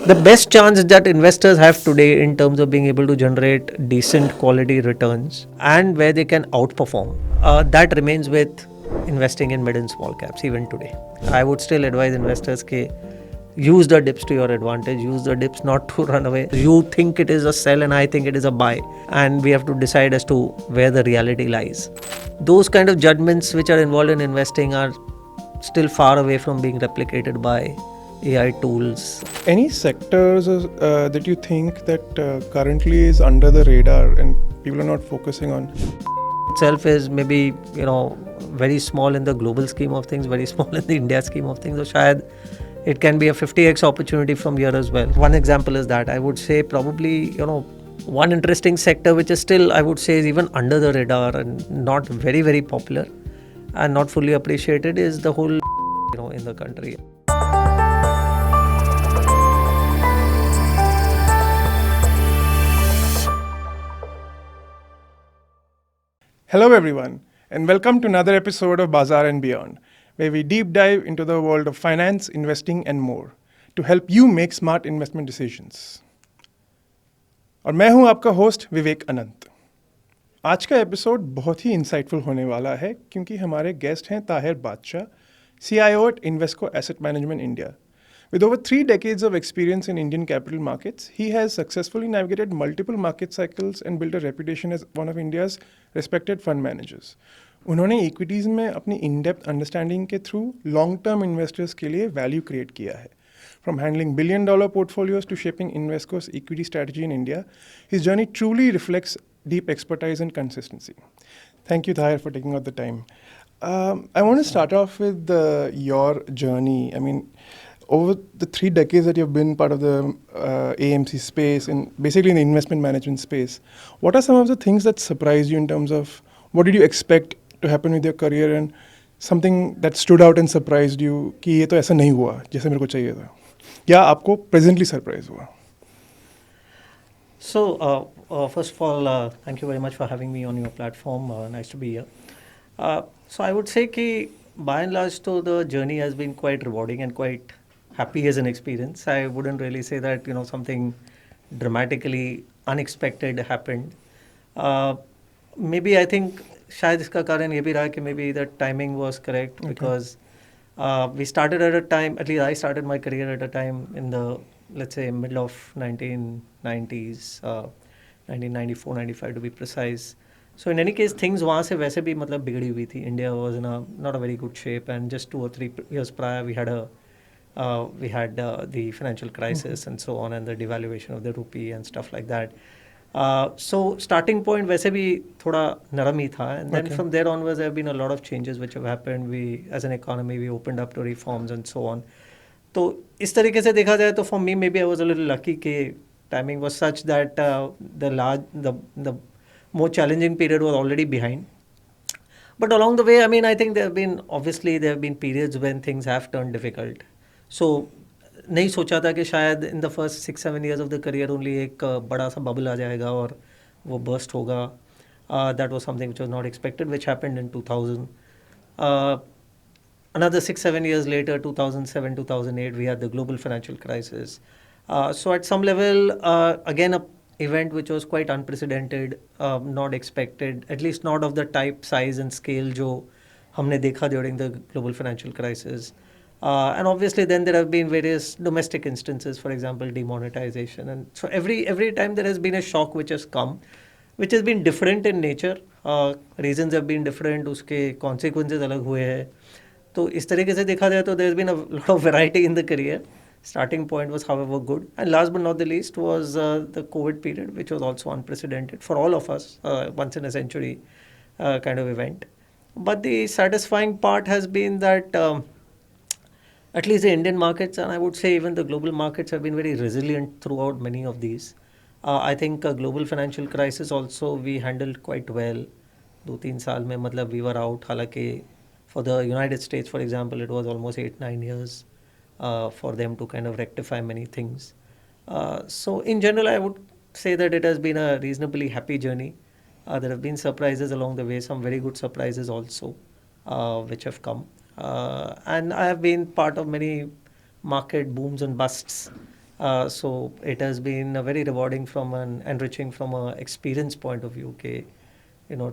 The best chance that investors have today in terms of being able to generate decent quality returns and where they can outperform, that remains with investing in mid and small caps even today. I would still advise investors to use the dips to your advantage, use the dips not to run away. You think it is a sell and I think it is a buy, and we have to decide as to where the reality lies. Those kind of judgments which are involved in investing are still far away from being replicated by AI tools. Any sectors that you think that currently is under the radar and people are not focusing on? Itself is maybe very small in the global scheme of things, very small in the India scheme of things. So shayad it can be a 50x opportunity from here as well. One example is that I would say probably one interesting sector which is still, I would say, is even under the radar and not very very popular and not fully appreciated is the whole in the country. Hello everyone, and welcome to another episode of Bazaar and Beyond, where we deep dive into the world of finance, investing and more to help you make smart investment decisions. और मैं हूं आपका host विवेक अनंत। आज का episode बहुत ही insightful होने वाला है क्योंकि हमारे गेस्ट हैं ताहिर बादशाह, CIO at Invesco Asset Management India. With over 3 decades of experience in Indian capital markets, he has successfully navigated multiple market cycles and built a reputation as one of India's respected fund managers. उन्होंने equities में अपनी in-depth understanding के through long-term investors के लिए value create किया है. From handling billion-dollar portfolios to shaping Invesco's equity strategy in India, his journey truly reflects deep expertise and consistency. Thank you, Taher, for taking out the time. I want to start off with your journey. I mean, over the 3 decades that you've been part of the AMC space and basically in the investment management space, what are some of the things that surprised you in terms of what did you expect to happen with your career and something that stood out and surprised you कि ये तो ऐसा नहीं हुआ जैसे मेरे को चाहिए था या आपको presently surprise हुआ? So, first of all, thank you very much for having me on your platform. Nice to be here. So I would say that by and large, the journey has been quite rewarding and quite happy as an experience. I wouldn't really say that something dramatically unexpected happened. Maybe I think शायद इसका कारण ये भी रहा कि maybe the timing was correct because we started at a time, at least I started my career at a time in the, let's say, middle of 1990s, 1994, 95 to be precise. So in any case, things वहाँ से वैसे भी मतलब बिगड़ी हुई थी. India was in not a very good shape, and just 2 or 3 years prior we had the financial crisis and so on, and the devaluation of the rupee and stuff like that. So starting point वैसे भी थोड़ा नरम ही था, and then from there onwards there have been a lot of changes which have happened. We, as an economy, we opened up to reforms and so on. तो इस तरीके से देखा जाए तो for me maybe I was a little lucky कि timing was such that the more challenging period was already behind. But along the way, I mean, I think there have been periods when things have turned difficult. So नहीं सोचा था कि शायद in the first 6-7 years of the career only एक बड़ा सा bubble आ जाएगा और वो burst होगा. That was something which was not expected, which happened in 2000. Another 6-7 years later, 2007, 2008, we had the global financial crisis. So at some level, again, an event which was quite unprecedented, not expected, at least not of the type, size and scale जो हमने देखा during the global financial crisis. And obviously then there have been various domestic instances, for example, demonetization. And so every time there has been a shock which has come, which has been different in nature. Reasons have been different, उसके consequences अलग हुए हैं. तो इस तरीके से देखा जाए तो there has been a lot of variety in the career. Starting point was, however, good. And last but not the least was the COVID period, which was also unprecedented for all of us, once in a century kind of event. But the satisfying part has been that at least the Indian markets, and I would say even the global markets, have been very resilient throughout many of these. I think global financial crisis also we handled quite well. 2-3 साल में मतलब we were out. हालांकि for the United States, for example, it was almost 8-9 years for them to kind of rectify many things. So in general, I would say that it has been a reasonably happy journey. There have been surprises along the way, some very good surprises also, which have come. And I have been part of many market booms and busts So it has been very rewarding from an enriching from a experience point of view. Okay,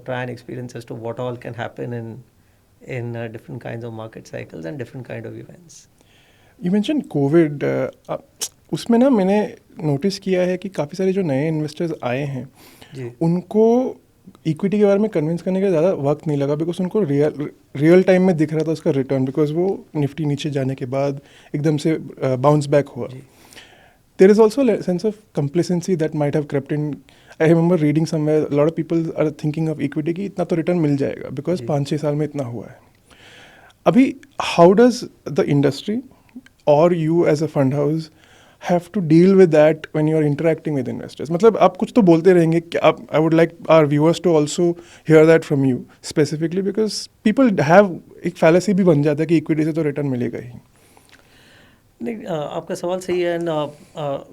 try and experience as to what all can happen in different kinds of market cycles and different kind of events. You mentioned COVID. उसमें ना मैंने notice किया है कि काफ़ी सारे जो नए इन्वेस्टर्स आए हैं जी उनको इक्विटी के बारे में कन्विंस करने का ज़्यादा वक्त नहीं लगा बिकॉज उनको रियल टाइम में दिख रहा था उसका रिटर्न बिकॉज वो निफ्टी नीचे जाने के बाद एकदम से बाउंस बैक हुआ. जी There is also a sense of complacency that might have crept in. I remember reading somewhere a lot of people are thinking of equity कि इतना तो रिटर्न मिल जाएगा बिकॉज जी 5-6 साल में इतना हुआ है. अभी how does the industry or you as a fund house have to deal with that when you are interacting with investors? मतलब आप कुछ तो बोलते रहेंगे कि आप I would like our viewers to also hear that from you specifically because people have एक fallacy भी बन जाता है कि इक्विटी से तो रिटर्न मिलेगा ही. नहीं आपका सवाल सही है एंड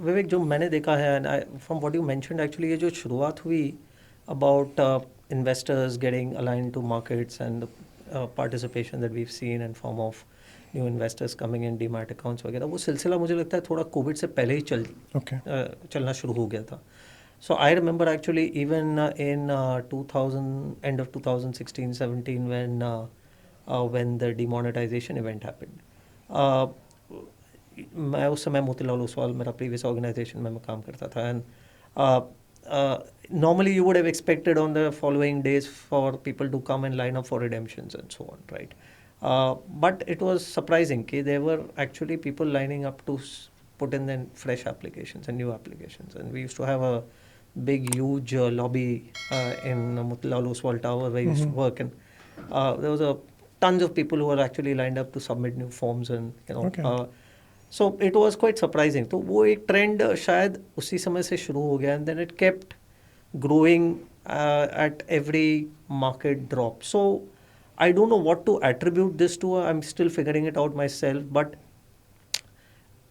विवेक जो मैंने देखा है and from what you mentioned actually ये जो शुरुआत हुई about investors getting align to markets and participation that we have seen in form of new investors coming in demat accounts वगैरह वो सिलसिला मुझे लगता है थोड़ा कोविड से पहले ही चलना शुरू हो गया था. So I remember actually even in 2000 end of 2016-17 when the demonetization event happened. Uh, मैं उस समय मोतीलाल ओसवाल मेरा प्रीवियस ऑर्गेनाइजेशन में मैं काम करता था and normally you would have expected on the following days for people to come and line up for redemptions and so on, right? But it was surprising that there were actually people lining up to put in then fresh applications and new applications, and we used to have a big huge lobby in Motilal Oswal Tower where I used to work, and there was a tons of people who were actually lined up to submit new forms and Okay. So it was quite surprising. तो वो एक trend शायद उसी समय से शुरू हो गया and then it kept growing at every market drop. So I don't know what to attribute this to. I am still figuring it out myself but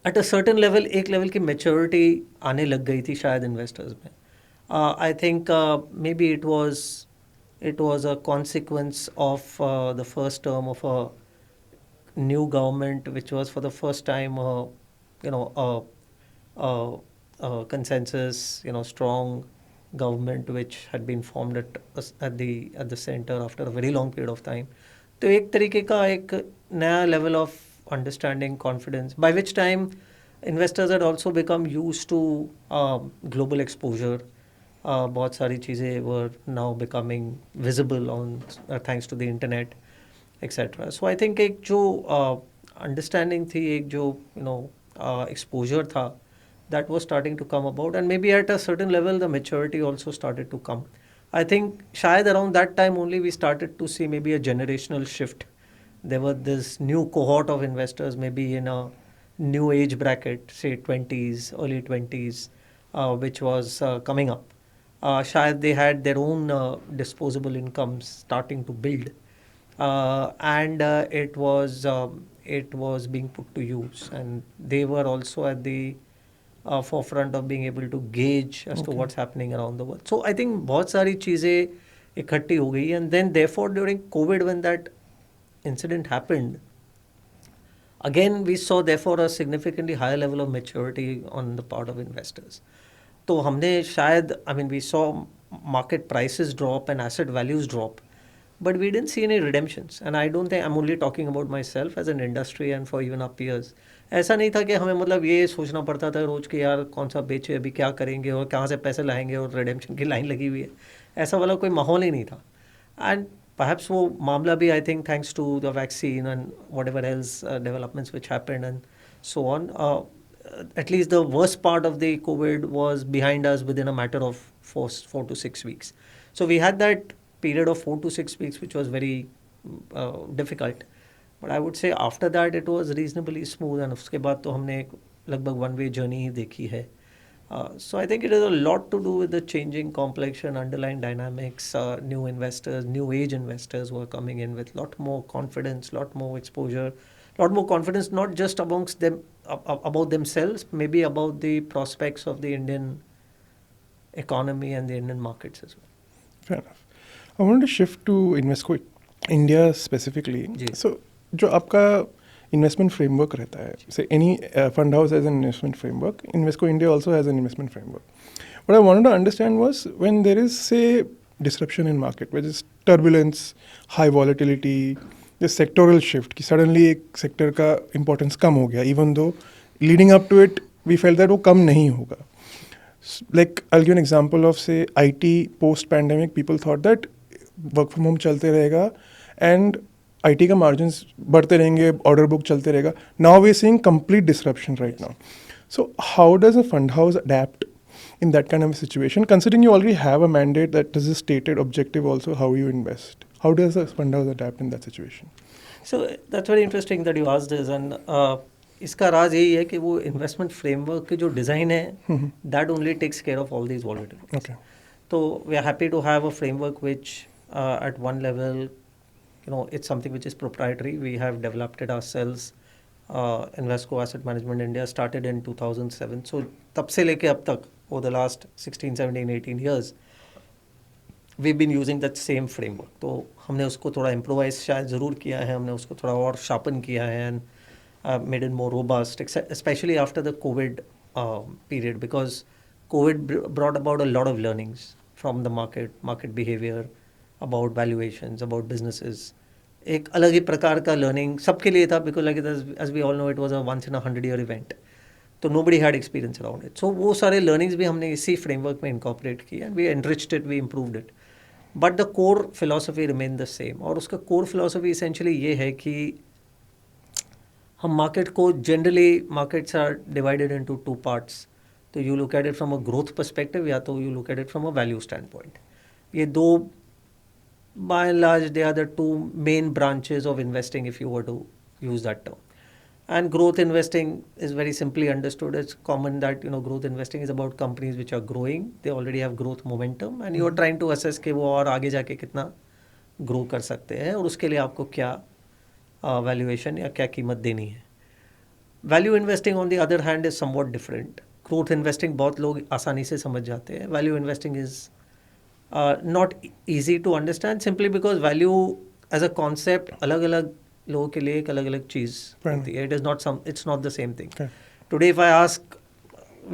at a certain level एक level की maturity आने लग गई थी शायद investors में. I think maybe it was a consequence of the first term of a new government, which was for the first time, a consensus, strong government which had been formed at the center after a very long period of time. तो एक तरीके का एक नया level of understanding, confidence, by which time investors had also become used to global exposure. बहुत सारी चीज़ें were now becoming visible on thanks to the internet, etc. So I think एक जो अंडरस्टैंडिंग थी, एक जो एक्सपोजर था, that was starting to come about, and maybe at a certain level the maturity also started to come. I think शायद around that time only we started to see maybe a generational shift. There were this new cohort of investors maybe in a new age bracket, say 20s, early 20s, which was coming up. शायद they had their own disposable incomes starting to build. And it was being put to use, and they were also at the forefront of being able to gauge as to what's happening around the world. So I think बहुत सारी चीज़ें इकट्ठी हो गई, and then therefore during COVID when that incident happened, again we saw therefore a significantly higher level of maturity on the part of investors. तो हमने शायद we saw market prices drop and asset values drop, but we didn't see any redemptions. And I don't think, I'm only talking about myself as an industry and for even our peers. ऐसा नहीं था कि हमें मतलब ये सोचना पड़ता था रोज कि यार कौन सा बेचे, अभी क्या करेंगे और कहाँ से पैसे लाएंगे और रिडेम्पशन की लाइन लगी हुई है. ऐसा वाला कोई माहौल ही नहीं था. एंड perhaps वो मामला भी I think thanks to the vaccine and whatever else developments which happened and so on, at least the worst part of the COVID was behind us within a matter of 4 to 6 weeks. So we had that period of 4 to 6 weeks which was very difficult, but I would say after that it was reasonably smooth, and उसके बाद तो हमने लगभग one way journey ही देखी है. So I think it has a lot to do with the changing complexion, underlying dynamics, new investors, new age investors who are coming in with lot more confidence, lot more exposure, lot more confidence, not just amongst them about themselves, maybe about the prospects of the Indian economy and the Indian markets as well. Fair enough. I wanted to shift to Invesco India specifically. Ji. So जो आपका investment framework रहता है. से any fund house has an investment framework. Invesco India also has an investment framework. What I wanted to understand was when there is, say, disruption in market, which is turbulence, high volatility, this sectoral shift, कि suddenly एक sector का importance कम हो गया, even though leading up to it, we felt that वो कम नहीं होगा. Like, I'll give an example of, say, IT post-pandemic, people thought that work from home चलते रहेगा and IT का margins बढ़ते रहेंगे, order book चलते रहेगा. Now we're seeing complete disruption right now. So how does a fund house adapt in that kind of a situation, considering you already have a mandate that is a stated objective also how you invest? How does a fund house adapt in that situation? So that's very interesting that you asked this, and इसका राज यही है कि वो investment framework की जो design है that only takes care of all these volatilities. Okay. तो we are happy to have a framework which at one level it's something which is proprietary. We have developed it ourselves. Invesco Asset Management India started in 2007. So तब से लेके अब तक over the last 16, 17, 18 years we've been using that same framework. तो हमने उसको थोड़ा improvise शायद ज़रूर किया है, हमने उसको थोड़ा और sharpen किया है and made it more robust, especially after the COVID period, because COVID brought about a lot of learnings from the market behavior, about valuations, about businesses. एक अलग ही प्रकार का लर्निंग सबके लिए था, because like as we all know it was a once in a 100-year event. तो nobody had experience around it. So वो सारे लर्निंग्स भी हमने इसी फ्रेमवर्क में इनकॉर्पोरेट किए and we enriched it, we improved it. But the core philosophy remain the same. और उसका कोर फिलोसफी इसेंशियली ये है कि हम मार्केट को generally markets are divided into two parts. तो you look at it from a growth perspective या तो you look at it from a value stand point. ये दो by and large they are the two main branches of investing, if you were to use that term. And growth investing is very simply understood. It's common that growth investing is about companies which are growing, they already have growth momentum and you are trying to assess कि वो और आगे जाके कितना grow कर सकते हैं और उसके लिए आपको क्या valuation या क्या कीमत देनी है. Value investing on the other hand is somewhat different. Growth investing बहुत लोग आसानी से समझ जाते हैं. Value investing is not easy to understand simply because value as a concept अलग अलग लोगों के लिए एक अलग अलग चीज़ होती है. It's not the same thing. Okay. Today if I ask,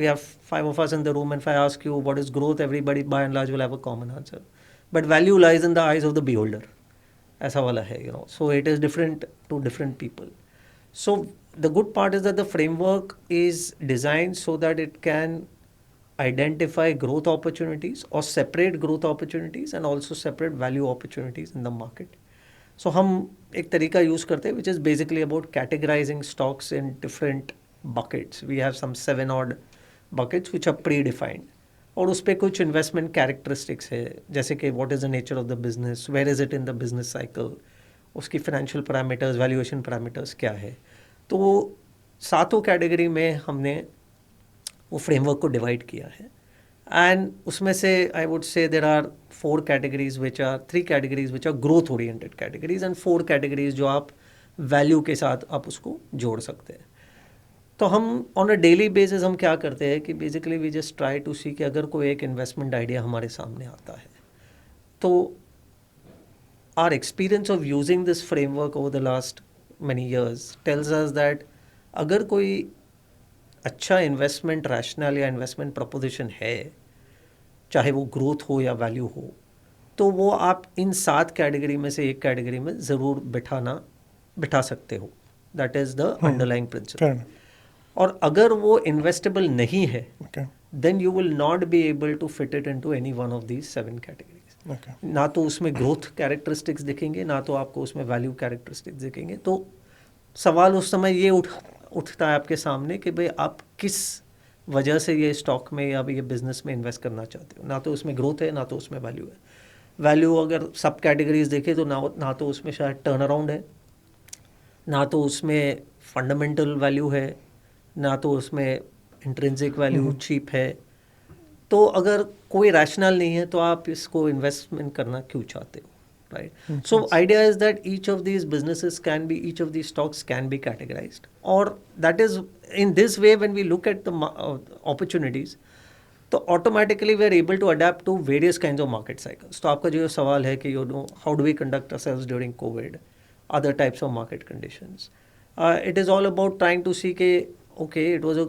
we have 5 of us in the room, and if I ask you what is growth, everybody by and large will have a common answer. But value lies in the eyes of the beholder. ऐसा वाला है, So it is different to different people. So the good part is that the framework is designed so that it can identify growth opportunities or separate growth opportunities and also separate value opportunities in the market. So हम एक तरीका use करते हैं which is basically about categorizing stocks in different buckets. We have some 7 odd buckets which are predefined. और उस पर कुछ investment characteristics है, जैसे कि what is the nature of the business, where is it in the business cycle, उसकी financial parameters, valuation parameters क्या है. तो सातों कैटेगरी में हमने वो फ्रेमवर्क को डिवाइड किया है. एंड उसमें से I would say there are 3 categories which are growth oriented categories and 4 categories जो आप वैल्यू के साथ आप उसको जोड़ सकते हैं. तो हम ऑन अ डेली बेसिस हम क्या करते हैं कि basically we just try to see कि अगर कोई एक इन्वेस्टमेंट आइडिया हमारे सामने आता है तो our experience of using this framework over the last many years tells us that अगर कोई अच्छा इन्वेस्टमेंट रैशनल या इन्वेस्टमेंट प्रपोजिशन है, चाहे वो ग्रोथ हो या वैल्यू हो, तो वो आप इन 7 कैटेगरी में से एक कैटेगरी में ज़रूर बिठा सकते हो. That is the underlying principle. और अगर वो इन्वेस्टेबल नहीं है then you will not be able to fit it into any one of these 7 categories. ना तो उसमें ग्रोथ कैरेक्टरिस्टिक्स दिखेंगे, ना तो आपको उसमें वैल्यू कैरेक्टरिस्टिक्स दिखेंगे. तो सवाल उस समय ये उठता है आपके सामने कि भाई आप किस वजह से ये स्टॉक में या ये बिजनेस में इन्वेस्ट करना चाहते हो. ना तो उसमें ग्रोथ है, ना तो उसमें वैल्यू है. वैल्यू अगर सब कैटेगरीज देखें तो ना तो उसमें शायद टर्न अराउंड है, ना तो उसमें फंडामेंटल वैल्यू है, ना तो उसमें इंट्रिंसिक वैल्यू चीप है. तो अगर कोई रैशनल नहीं है तो आप इसको इन्वेस्टमेंट करना क्यों चाहते हो, right? So idea is that each of these stocks can be categorized, or that is in this way when we look at the opportunities, तो automatically we are able to adapt to various kinds of market cycles. तो आपका जो सवाल है कि how do we conduct ourselves during COVID, other types of market conditions, It is all about trying to see ke, okay, it was a,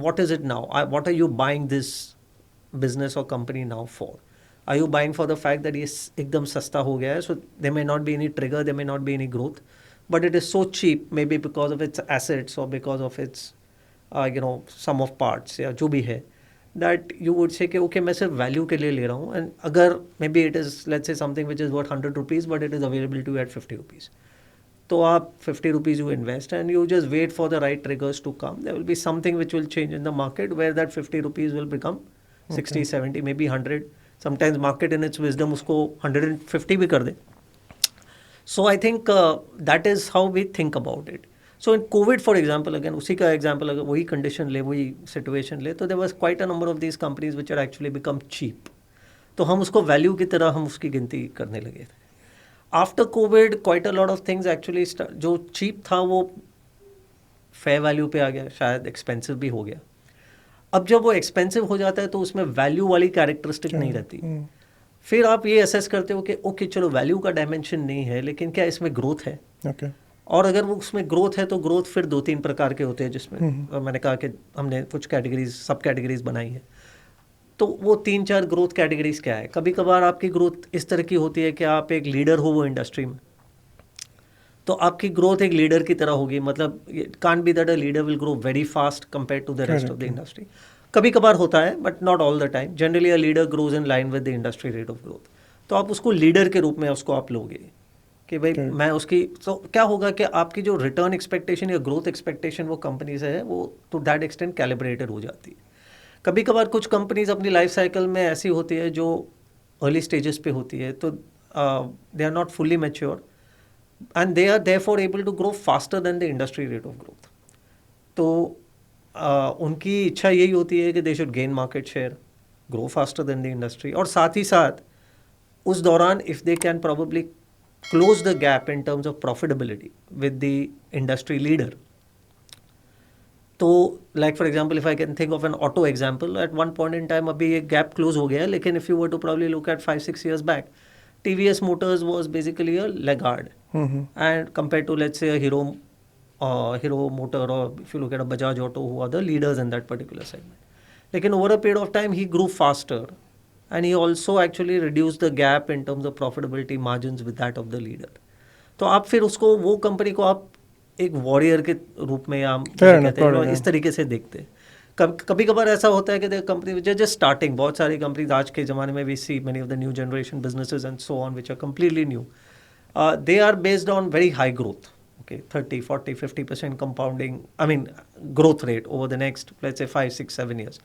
what is it now? What are you buying this business or company now for? Are you buying for the fact that ये एकदम सस्ता हो गया है, so there may not be any trigger, there may not be any growth, but it is so cheap, maybe because of its assets or because of its sum of parts या जो भी है, that you would say कि okay मैं सिर्फ value के लिए ले रहा हूँ, and अगर maybe it is let's say something which is worth 100 rupees but it is available to you at 50 rupees, तो आप 50 rupees you invest and you just wait for the right triggers to come. There will be something which will change in the market where that 50 rupees will become 60, 70, maybe 100. Sometimes market in its wisdom उसको 150 भी कर दे. So I think that is how we think about it. So in COVID, for example, again उसी का example अगर वही condition ले, वही situation ले, तो there was quite a number of these companies which had actually become cheap. तो हम उसको value की तरह हम उसकी गिनती करने लगे थे. After COVID, quite a lot of things actually जो cheap था वो fair value पे आ गया, शायद expensive भी हो गया. अब जब वो expensive हो जाता है तो उसमें value वाली characteristic नहीं रहती. फिर आप ये assess करते हो कि ओके चलो value का dimension नहीं है, लेकिन क्या इसमें growth है? Okay. और अगर वो उसमें ग्रोथ है तो ग्रोथ फिर 2-3 प्रकार के होते हैं, जिसमें मैंने कहा कि हमने कुछ कैटेगरीज सब कैटेगरीज बनाई है. तो वो 3-4 ग्रोथ कैटेगरीज क्या है? कभी कभार आपकी ग्रोथ इस तरह की होती है कि आप एक लीडर हो वो इंडस्ट्री में, तो आपकी ग्रोथ एक लीडर की तरह होगी. मतलब can't be that a leader will grow very fast compare to the rest of the industry. कभी कभार होता है but not all the time. Generally a leader grows in line with the industry rate of growth. तो आप उसको leader के रूप में उसको आप लोगे कि भाई मैं उसकी. तो क्या होगा कि आपकी जो रिटर्न एक्सपेक्टेशन या ग्रोथ एक्सपेक्टेशन वो कंपनी से है वो टू दैट एक्सटेंट कैलिब्रेटेड हो जाती है. कभी कभार कुछ कंपनीज अपनी लाइफ साइकिल में ऐसी होती है जो अर्ली स्टेजेस पे होती है, तो they are not fully mature and they are therefore able to grow faster than the industry rate of growth. तो उनकी इच्छा यही होती है कि they should gain market share, grow faster than the industry, और साथ ही साथ उस दौरान if they can probably close the gap in terms of profitability with the industry leader. तो like for example if I can think of an auto example, at one point in time अभी एक gap close हो गया, लेकिन if you were to probably look at 5-6 years back, TVS Motors was basically a laggard and compared to let's say a Hero Motor, or if you look at a Bajaj Auto, who are the leaders in that particular segment. लेकिन over a period of time he grew faster and he also actually reduced the gap in terms of profitability margins with that of the leader. तो आप फिर उसको वो company को आप एक warrior के रूप में या कहते हैं इस तरीके से देखते हैं. कभी कभार ऐसा होता है कि company which are just starting. बहुत सारी कंपनीज आज के ज़माने में we see many of the new generation businesses and so on which are completely new. They are based on very high growth. Okay, 30, 40, 50% compounding, I mean growth rate over the next let's say 5, 6, 7 years.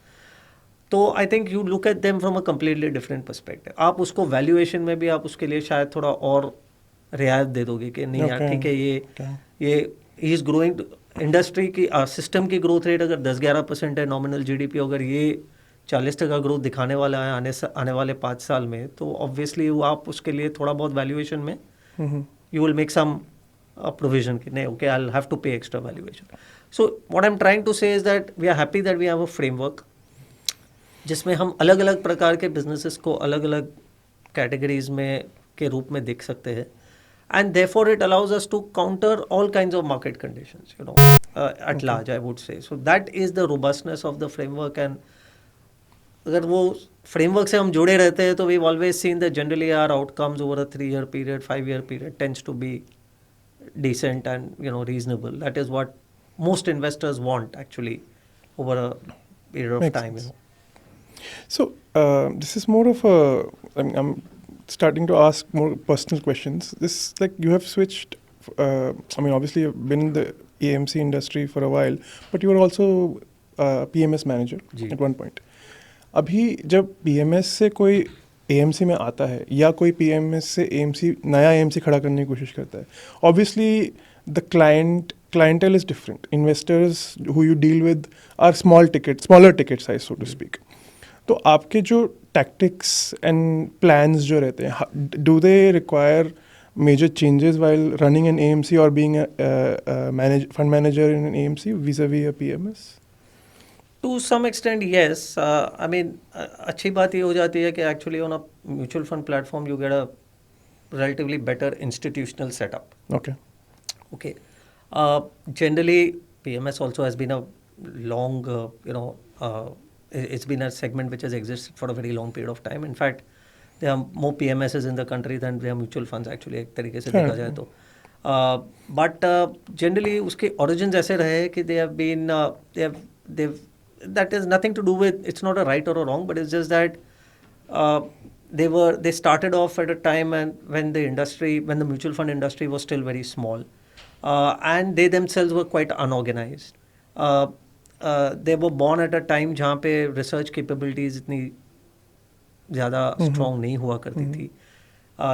तो I think you look at them from a completely different perspective. आप उसको valuation में भी आप उसके लिए शायद थोड़ा और रियायत दे दोगे कि नहीं यार ठीक है ये ही इज़ ग्रोइंग. इंडस्ट्री की सिस्टम की ग्रोथ रेट अगर 10-11% है नॉमिनल जीडीपी, अगर ये 40% ग्रोथ दिखाने वाला है आने वाले 5 साल में, तो ऑब्वियसली आप उसके लिए थोड़ा बहुत वैल्यूएशन में you will make some provision कि नहीं okay I will have to pay extra valuation. So what I am trying to say is that we are happy that we have a framework जिसमें हम अलग अलग प्रकार के businesses को अलग अलग कैटेगरीज में के रूप में देख सकते हैं. And therefore it allows us to counter all kinds of market conditions at large, I would say. So that is the robustness of the framework. And अगर वो फ्रेमवर्क से हम जुड़े रहते हैं तो we always seen that generally our outcomes over a 3-year period, 5-year period tends to be decent and reasonable. That is what most investors want actually over a period of time. So this is more of a, I'm starting to ask more personal questions. This like you have switched, I mean obviously you've been in the AMC industry for a while, but you were also PMS manager at one point. अभी जब PMS से कोई AMC में आता है या कोई PMS से नया AMC खड़ा करने की कोशिश करता है, obviously the clientele is different. Investors who you deal with are smaller ticket size so to speak. तो आपके जो tactics and plans जो रहते हैं, do they require major changes while running an AMC or being a fund manager in an AMC vis-a-vis a PMS? To some extent yes. I mean अच्छी बात ये हो जाती है कि actually on a mutual fund platform you get a relatively better institutional setup. Okay. Generally, PMS also has been a long, it's been a segment which has existed for a very long period of time. In fact, there are more PMSs in the country than there are mutual funds actually, एक तरीके से देखा जाए तो. But generally, उसके origins ऐसे रहे कि they have been, they've that is nothing to do with, it's not a right or a wrong, but it's just that uh, they started off at a time and when the mutual fund industry was still very small, and they themselves were quite unorganized. They were born at a time जहाँ पे research capabilities इतनी ज़्यादा strong नहीं हुआ करती थी.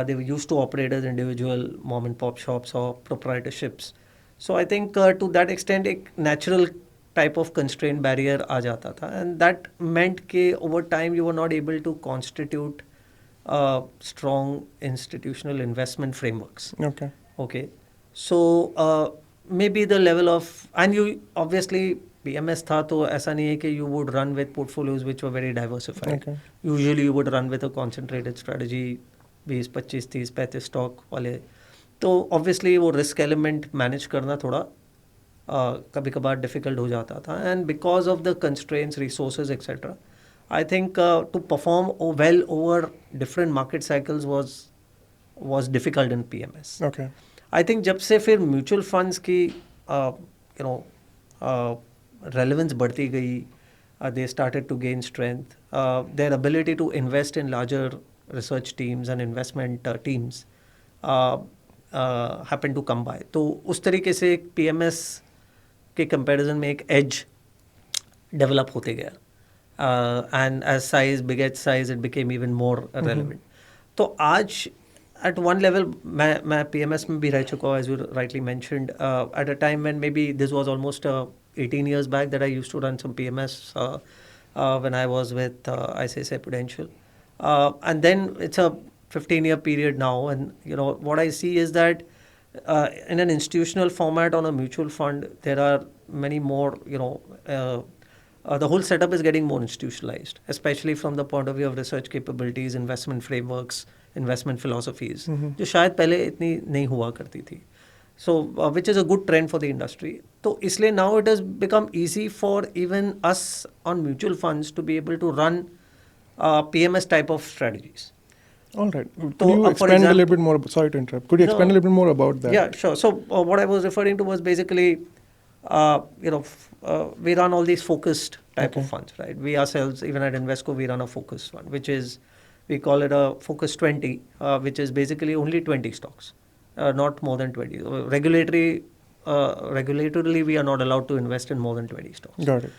They were used to operate as individual mom and pop shops or proprietorships. So I think to that extent एक natural type of constraint barrier आ जाता था, and that meant कि over time you were not able to constitute strong institutional investment frameworks. Okay. Okay. So maybe the level of, and you obviously PMS था तो ऐसा नहीं है कि you would run with portfolios which were very diversified. Okay. Usually you would run with a concentrated strategy, 20, 25, 30, 35 stock वाले. तो obviously वो risk element manage करना थोड़ा कभी कभार difficult हो जाता था, and because of the constraints, resources, etc. I think to perform well over different market cycles was difficult in PMS. Okay. I think जब से फिर म्यूचुअल फंड्स की रेलेवेंस बढ़ती गई, they started to gain strength. Their ability to invest in larger research teams and investment teams happened to come by. तो उस तरीके से एक PMS के कंपैरिजन में एक एज डेवलप होते गया, and as size beget size, it became even more relevant. तो आज at one level मैं PMS में भी रह चुका हूँ, as you rightly mentioned, at a time when maybe this was almost 18 years back that I used to run some PMS when I was with ICICI Prudential, and then it's a 15-year period now, and what I see is that in an institutional format on a mutual fund, there are many more, the whole setup is getting more institutionalized, especially from the point of view of research capabilities, investment frameworks, investment philosophies, जो शायद पहले इतनी नहीं हुआ करती थी. So, which is a good trend for the industry. तो इसलिए now it has become easy for even us on mutual funds to be able to run PMS type of strategies. All right. Could you expand a little bit more? Sorry to interrupt. Could you expand a little bit more about that? Yeah, sure. So what I was referring to was basically, we run all these focused type of funds, right? We ourselves, even at Invesco, we run a focused fund, which is, we call it a Focus 20, which is basically only 20 stocks, not more than 20. Regulatorily, we are not allowed to invest in more than 20 stocks. Got it.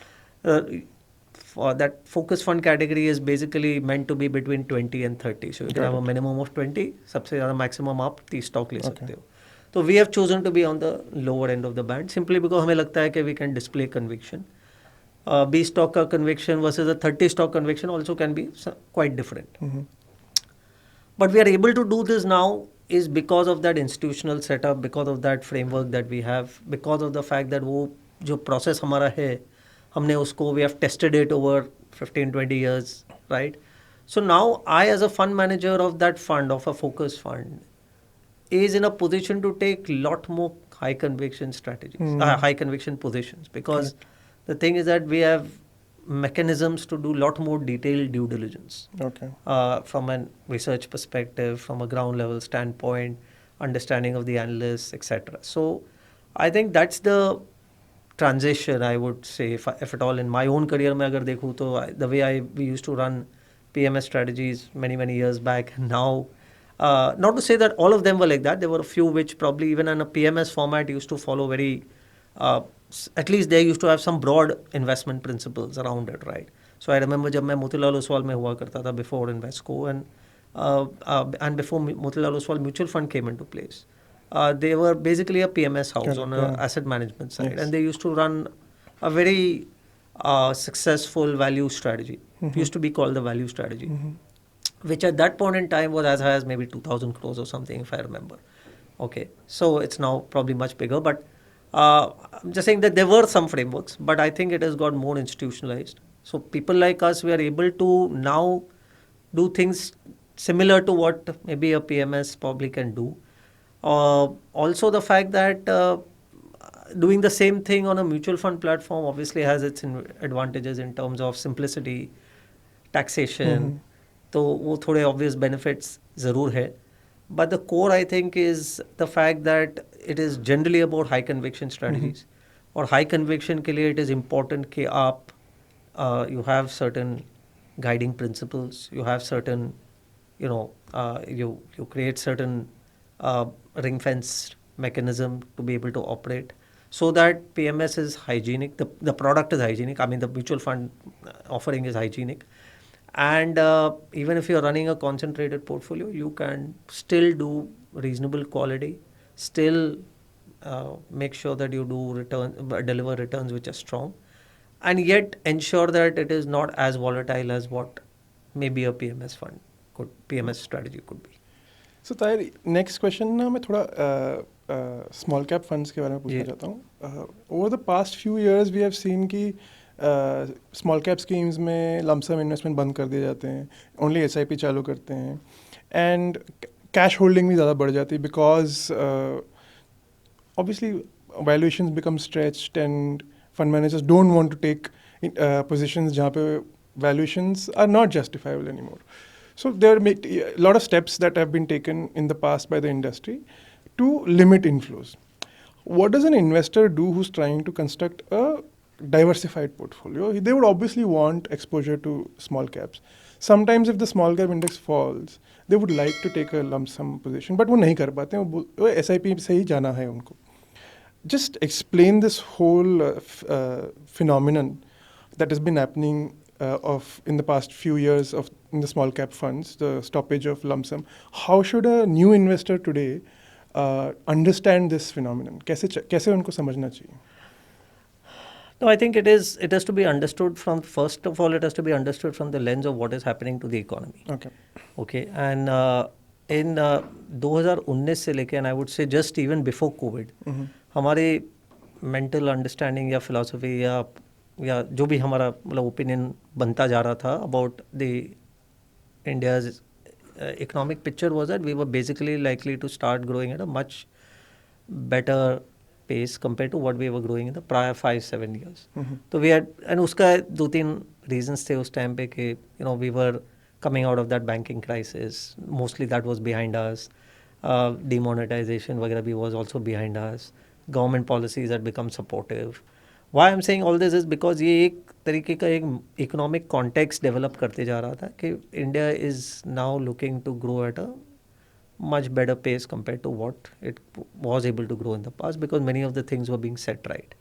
That focus fund category is basically meant to be between 20 and 30. So you can have a minimum of 20, सबसे ज़्यादा maximum आप 30 stock ले सकते हो. So we have chosen to be on the lower end of the band simply because हमें लगता है कि we can display conviction. B stock का conviction versus a 30 stock conviction also can be quite different. But we are able to do this now is because of that institutional setup, because of that framework that we have, because of the fact that वो जो process हमारा है, हमने उसको, we have tested it over 15-20 years, right? So now I, as a fund manager of that fund, of a focus fund, is in a position to take lot more high conviction strategies, high conviction positions, because the thing is that we have mechanisms to do lot more detailed due diligence. Okay. From a research perspective, from a ground level standpoint, understanding of the analysts, etc. So I think that's the transition, I would say, if at all in my own career में अगर देखूँ तो the way we used to run PMS strategies many years back, and now not to say that all of them were like that, there were a few which probably even in a PMS format used to follow very at least they used to have some broad investment principles around it, right? So I remember जब मैं मोतीलाल ओसवाल में हुआ करता था before Invesco, and before Motilal Oswal mutual fund came into place. They were basically a PMS house on an asset management side, and they used to run a very successful value strategy. It used to be called the value strategy, which at that point in time was as high as maybe 2,000 crores or something, if I remember. Okay, so it's now probably much bigger, but I'm just saying that there were some frameworks, but I think it has got more institutionalized. So people like us, we are able to now do things similar to what maybe a PMS probably can do. Also the fact that doing the same thing on a mutual fund platform obviously has its advantages in terms of simplicity, taxation. तो वो थोड़े obvious benefits ज़रूर है. But the core, I think, is the fact that it is generally about high conviction strategies. और high conviction के लिए it is important कि आप you have certain guiding principles, you have certain, you create certain ring fence mechanism to be able to operate so that PMS is hygienic, the product is hygienic, I mean the mutual fund offering is hygienic. And even if you're running a concentrated portfolio, you can still do reasonable quality, still make sure that you deliver returns which are strong, and yet ensure that it is not as volatile as what maybe a PMS strategy could be. So Taher, next question ना मैं थोड़ा small cap funds के बारे में पूछना चाहता हूँ. Over the past few years we have seen कि small cap schemes में lump sum investment बंद कर दिए जाते हैं, only SIP चालू करते हैं, and cash holding भी ज़्यादा बढ़ जाती है because obviously valuations become stretched and fund managers don't want to take positions जहाँ पे valuations are not justifiable anymore. So there are a lot of steps that have been taken in the past by the industry to limit inflows. What does an investor do who's trying to construct a diversified portfolio? They would obviously want exposure to small caps. Sometimes if the small cap index falls, they would like to take a lump sum position, but वो नहीं कर पाते, वो SIP से ही जाना है उनको. Just explain this whole phenomenon that has been happening in the past few years in the small cap funds, the stoppage of lump sum. How should a new investor today understand this phenomenon? कैसे उनको समझना चाहिए? No, I think it has to be understood from, first of all, it has to be understood from the lens of what is happening to the economy. Okay. And in 2019 से लेके, and I would say just even before COVID, हमारे mental understanding या philosophy या जो भी हमारा मतलब opinion बनता जा रहा था about the India's economic picture was that we were basically likely to start growing at a much better pace compared to what we were growing in the prior 5-7 years. तो we had, and उसका 2-3 reasons थे उस time पे कि we were coming out of that banking crisis, mostly that was behind us, demonetization वगैरह भी was also behind us, government policies had become supportive. Why I'm saying all this is because ये एक तरीके का एक economic context develop करते जा रहा था कि India is now looking to grow at a much better pace compared to what it was able to grow in the past because many of the things were being set right.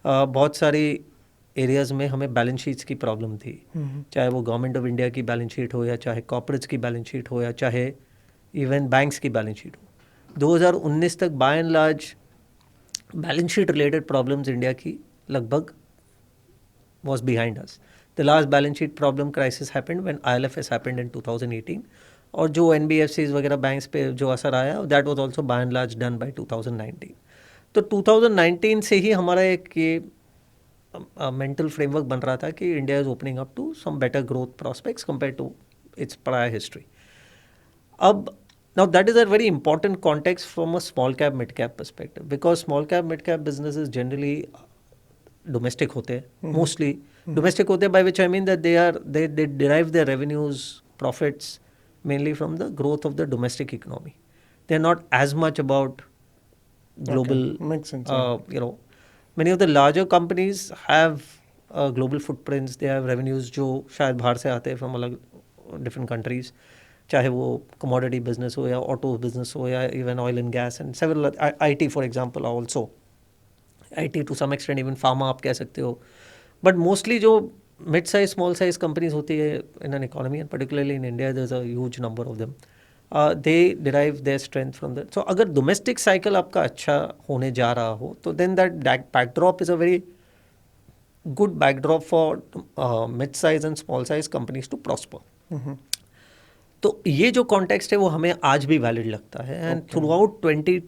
बहुत सारी areas में हमें balance sheets की problem थी, चाहे वो government of India की balance sheet हो या चाहे कॉर्पोरेट्स की बैलेंस शीट हो या चाहे इवन बैंक्स की बैलेंस शीट हो. 2019 तक by and large balance sheet related problems India की लगभग was behind us. The last balance sheet problem crisis happened when ILFS happened in 2018. और जो NBFCs वगैरह बैंक्स पे जो असर आया, that was also by and large done by 2019. तो 2019 से ही हमारा एक ये mental framework बन रहा था कि India is opening up to some better growth prospects compared to its prior history. अब now that is a very important context from a small cap mid cap perspective because small cap mid cap businesses generally domestic होते हैं, mostly domestic होते हैं, by which I mean that they derive their revenues, profits mainly from the growth of the domestic economy. They're not as much about global. Makes sense. Many of the larger companies have global footprints. They have revenues जो शायद बाहर से आते हैं from अलग different countries. चाहे वो commodity business हो या auto business हो या even oil and gas and several IT for example also. IT to some extent even pharma आप कह सकते हो. But mostly जो mid size small size companies होती है in an economy and particularly in India there's a huge number of them. They derive their strength from that. So अगर domestic cycle आपका अच्छा होने जा रहा हो तो then that backdrop is a very good backdrop for mid size and small size companies to prosper. तो ये जो context है वो हमें आज भी valid लगता है and throughout 20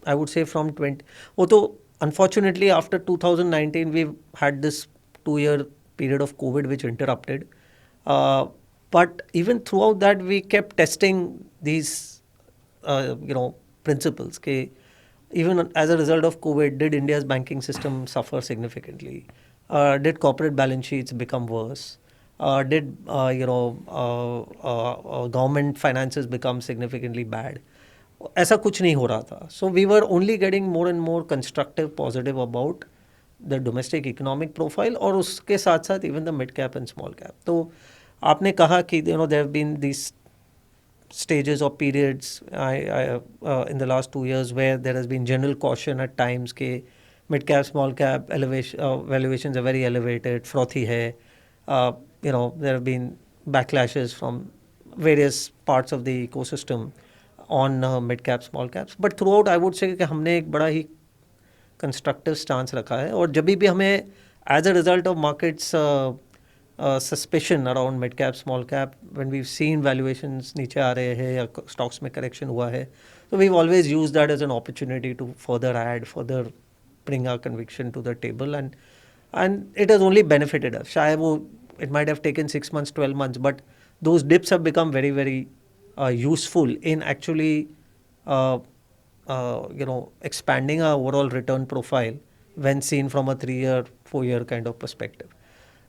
I would say from 20 वो तो unfortunately after 2019 we've had this 2-year period of COVID which interrupted. But even throughout that we kept testing these principles कि even as a result of COVID, did India's banking system suffer significantly? Did corporate balance sheets become worse? Did government finances become significantly bad? ऐसा कुछ नहीं हो रहा था. So we were only getting more and more constructive, positive about the domestic economic profile और उसके साथ साथ even the mid cap and small cap. तो आपने कहा कि there have been these stages or periods in the last 2 years where there has been general caution at times कि mid cap, small cap valuations are very elevated, frothy hai. There have been backlashes from various parts of the ecosystem on mid cap, small caps. But throughout, I would say कि हमने एक बड़ा ही constructive stance रखा है और जब भी हमें as a result of markets suspicion around mid cap, small cap, when we've seen valuations नीचे आ रहे हैं या stocks में correction हुआ है, so we've always used that as an opportunity to further bring our conviction to the table, and it has only benefited us. शायद वो it might have taken 6 months, 12 months, but those dips have become very, very useful in actually expanding our overall return profile when seen from a 3-year, 4-year kind of perspective.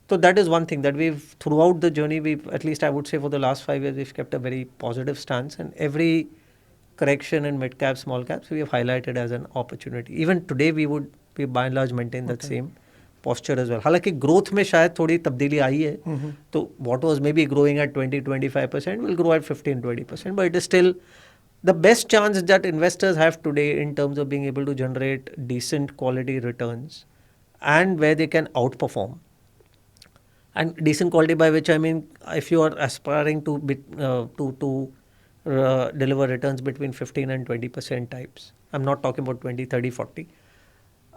So that is one thing that we've, throughout the journey, at least I would say for the last 5 years, we've kept a very positive stance, and every correction in mid cap, small caps, we have highlighted as an opportunity. Even today, we by and large maintain that same posture as well. हालांकि growth में शायद थोड़ी तब्दीली आई है, तो what was maybe growing at 20-25% will grow at 15-20%, but it is still the best chance that investors have today in terms of being able to generate decent quality returns and where they can outperform. And decent quality, by which I mean, if you are aspiring to deliver returns between 15 and 20% types, I'm not talking about 20, 30, 40,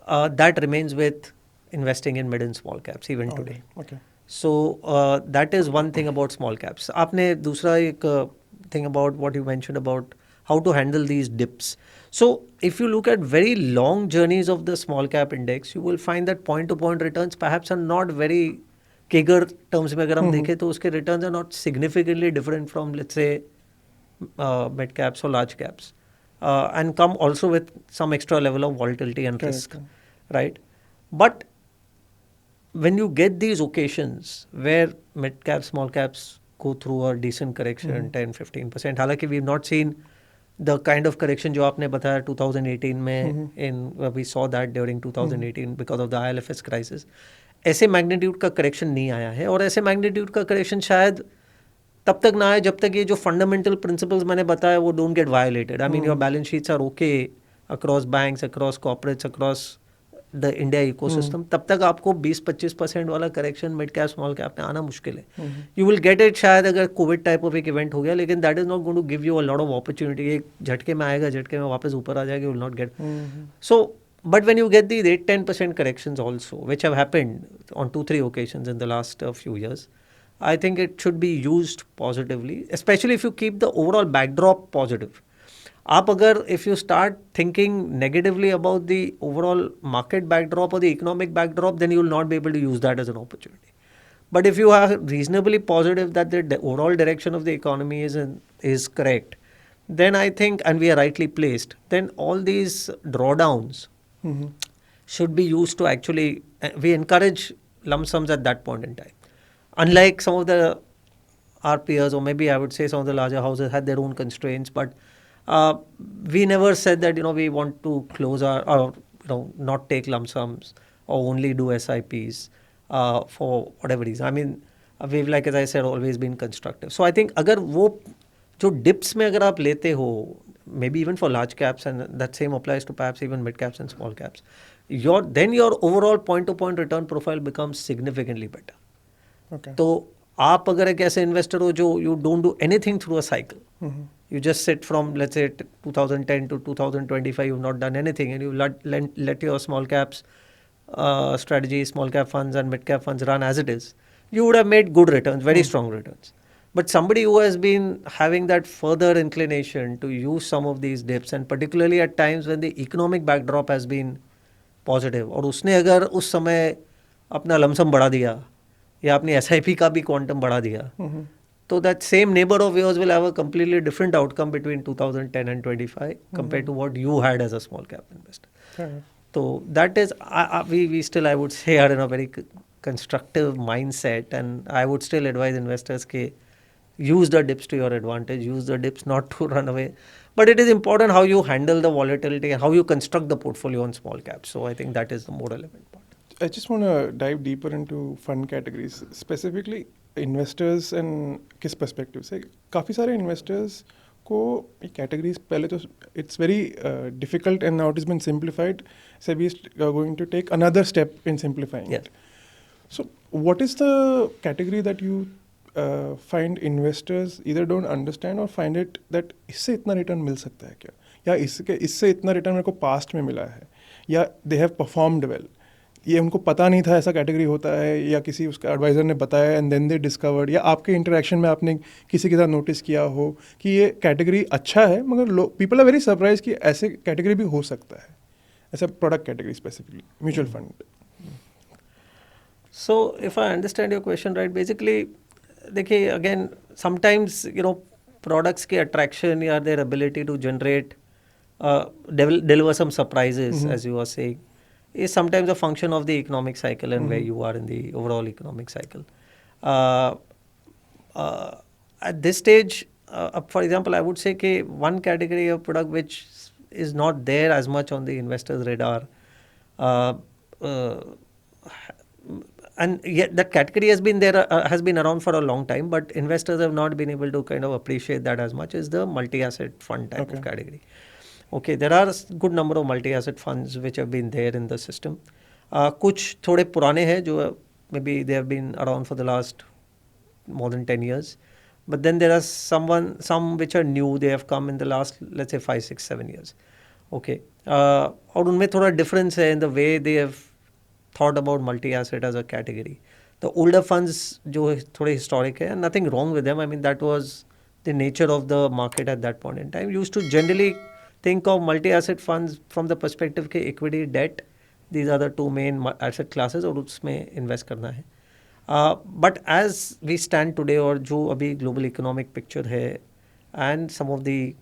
that remains with investing in mid and small caps even today. Okay. So that is one thing about small caps. आपने दूसरा एक thing about what you mentioned about how to handle these dips. So if you look at very long journeys of the small cap index, you will find that point to point returns perhaps are not very CAGR terms में अगर हम देखें तो उसके returns are not significantly different from, let's say, mid caps or large caps, and come also with some extra level of volatility and risk, right? But when you get these occasions where mid caps, small caps go through a decent correction, 10-15%, हालांकि we've not seen the kind of correction जो आपने बताया 2018 में, we saw that during 2018 because of the IL&FS crisis. ऐसे magnitude का correction नहीं आया है, और ऐसे मैग्नीट्यूड का करेक्शन शायद तब तक ना आए जब तक ये जो फंडामेंटल प्रिंसिपल्स मैंने बताया वो don't get violated. I mean your balance sheets are okay across banks, across corporates, across the India ecosystem. तब तक आपको 20-25% वाला correction mid cap, small cap में आना मुश्किल है. यू विल गेट इट शायद अगर कोविड टाइप ऑफ एक इवेंट हो गया, लेकिन that is not going to give you a lot of opportunity. एक झटके में आएगा, झटके में वापस ऊपर आ जाएगा, you will not gate. So but when you get these 8-10% corrections also, which have happened on 2-3 occasions in the last few years, I think it should be used positively, especially if you keep the overall backdrop positive. आप अगर if you start thinking negatively about the overall market backdrop or the economic backdrop, then you will not be able to use that as an opportunity. But if you are reasonably positive that the overall direction of the economy is correct, then I think, and we are rightly placed, then all these drawdowns should be used to actually, we encourage lump sums at that point in time. Unlike some of our peers, or maybe I would say some of the larger houses had their own constraints, but we never said that, we want to close or not take lump sums or only do SIPs for whatever reason. I mean, we've, like as I said, always been constructive. So I think अगर वो जो dips में अगर आप लेते हो, maybe even for large caps, and that same applies to perhaps even mid caps and small caps, then your overall point to point return profile becomes significantly better. Okay. तो आप अगर एक ऐसे investor हो जो you don't do anything through a cycle, you just sit from, let's say, 2010 to 2025, you've not done anything, and you let your small caps strategy, small cap funds and mid cap funds run as it is, you would have made good returns, very strong returns. But somebody who has been having that further inclination to use some of these dips, and particularly at times when the economic backdrop has been positive, और उसने अगर उस समय अपना lump sum बढ़ा दिया या अपनी SIP का भी क्वांटम बढ़ा दिया, So that same neighbor of yours will have a completely different outcome between 2010 and 25 compared to what you had as a small cap investor. Fair enough. So that is, we still, I would say, are in a very constructive mindset, and I would still advise investors ke use the dips to your advantage, use the dips not to run away. But it is important how you handle the volatility and how you construct the portfolio on small caps. So I think that is the more relevant part. I just want to dive deeper into fund categories, specifically investors and किस perspective से काफ़ी सारे investors को ये categories पहले तो it's very difficult and now it has been simplified. SEBI is going to take another step in simplifying it. So what is the category that you find investors either don't understand or find it that इससे इतना return मिल सकता है क्या, या इससे इतना return मेरे को past में मिला है, या they have performed well, ये उनको पता नहीं था ऐसा कैटेगरी होता है, या किसी उसका एडवाइज़र ने बताया एंड देन दे डिस्कवर्ड, या आपके इंटरेक्शन में आपने किसी के साथ नोटिस किया हो कि ये कैटेगरी अच्छा है मगर पीपल आर वेरी सरप्राइज कि ऐसे कैटेगरी भी हो सकता है, ऐसा product category specifically mutual fund. So if I understand your question right, basically देखिए again sometimes products के attraction या their ability to generate deliver some surprises as you were saying is sometimes a function of the economic cycle and where you are in the overall economic cycle. At this stage, for example, I would say that one category of product which is not there as much on the investor's radar, and yet that category has been there, has been around for a long time, but investors have not been able to kind of appreciate that as much, is the multi-asset fund type of category. Okay, there are a good number of multi-asset funds which have been there in the system. कुछ थोड़े पुराने हैं जो maybe they have been around for the last more than 10 years. But then there are some which are new, they have come in the last, let's say 5, 6, 7 years. Okay. और उनमें थोड़ा difference है in the way they have thought about multi-asset as a category. The older funds जो थोड़े historic है, nothing wrong with them. I mean, that was the nature of the market at that point in time. Used to generally think of multi-asset funds from the perspective के equity, debt, these are the two main asset classes और उसमें invest करना है. But as we stand today और जो अभी global economic picture है and some of the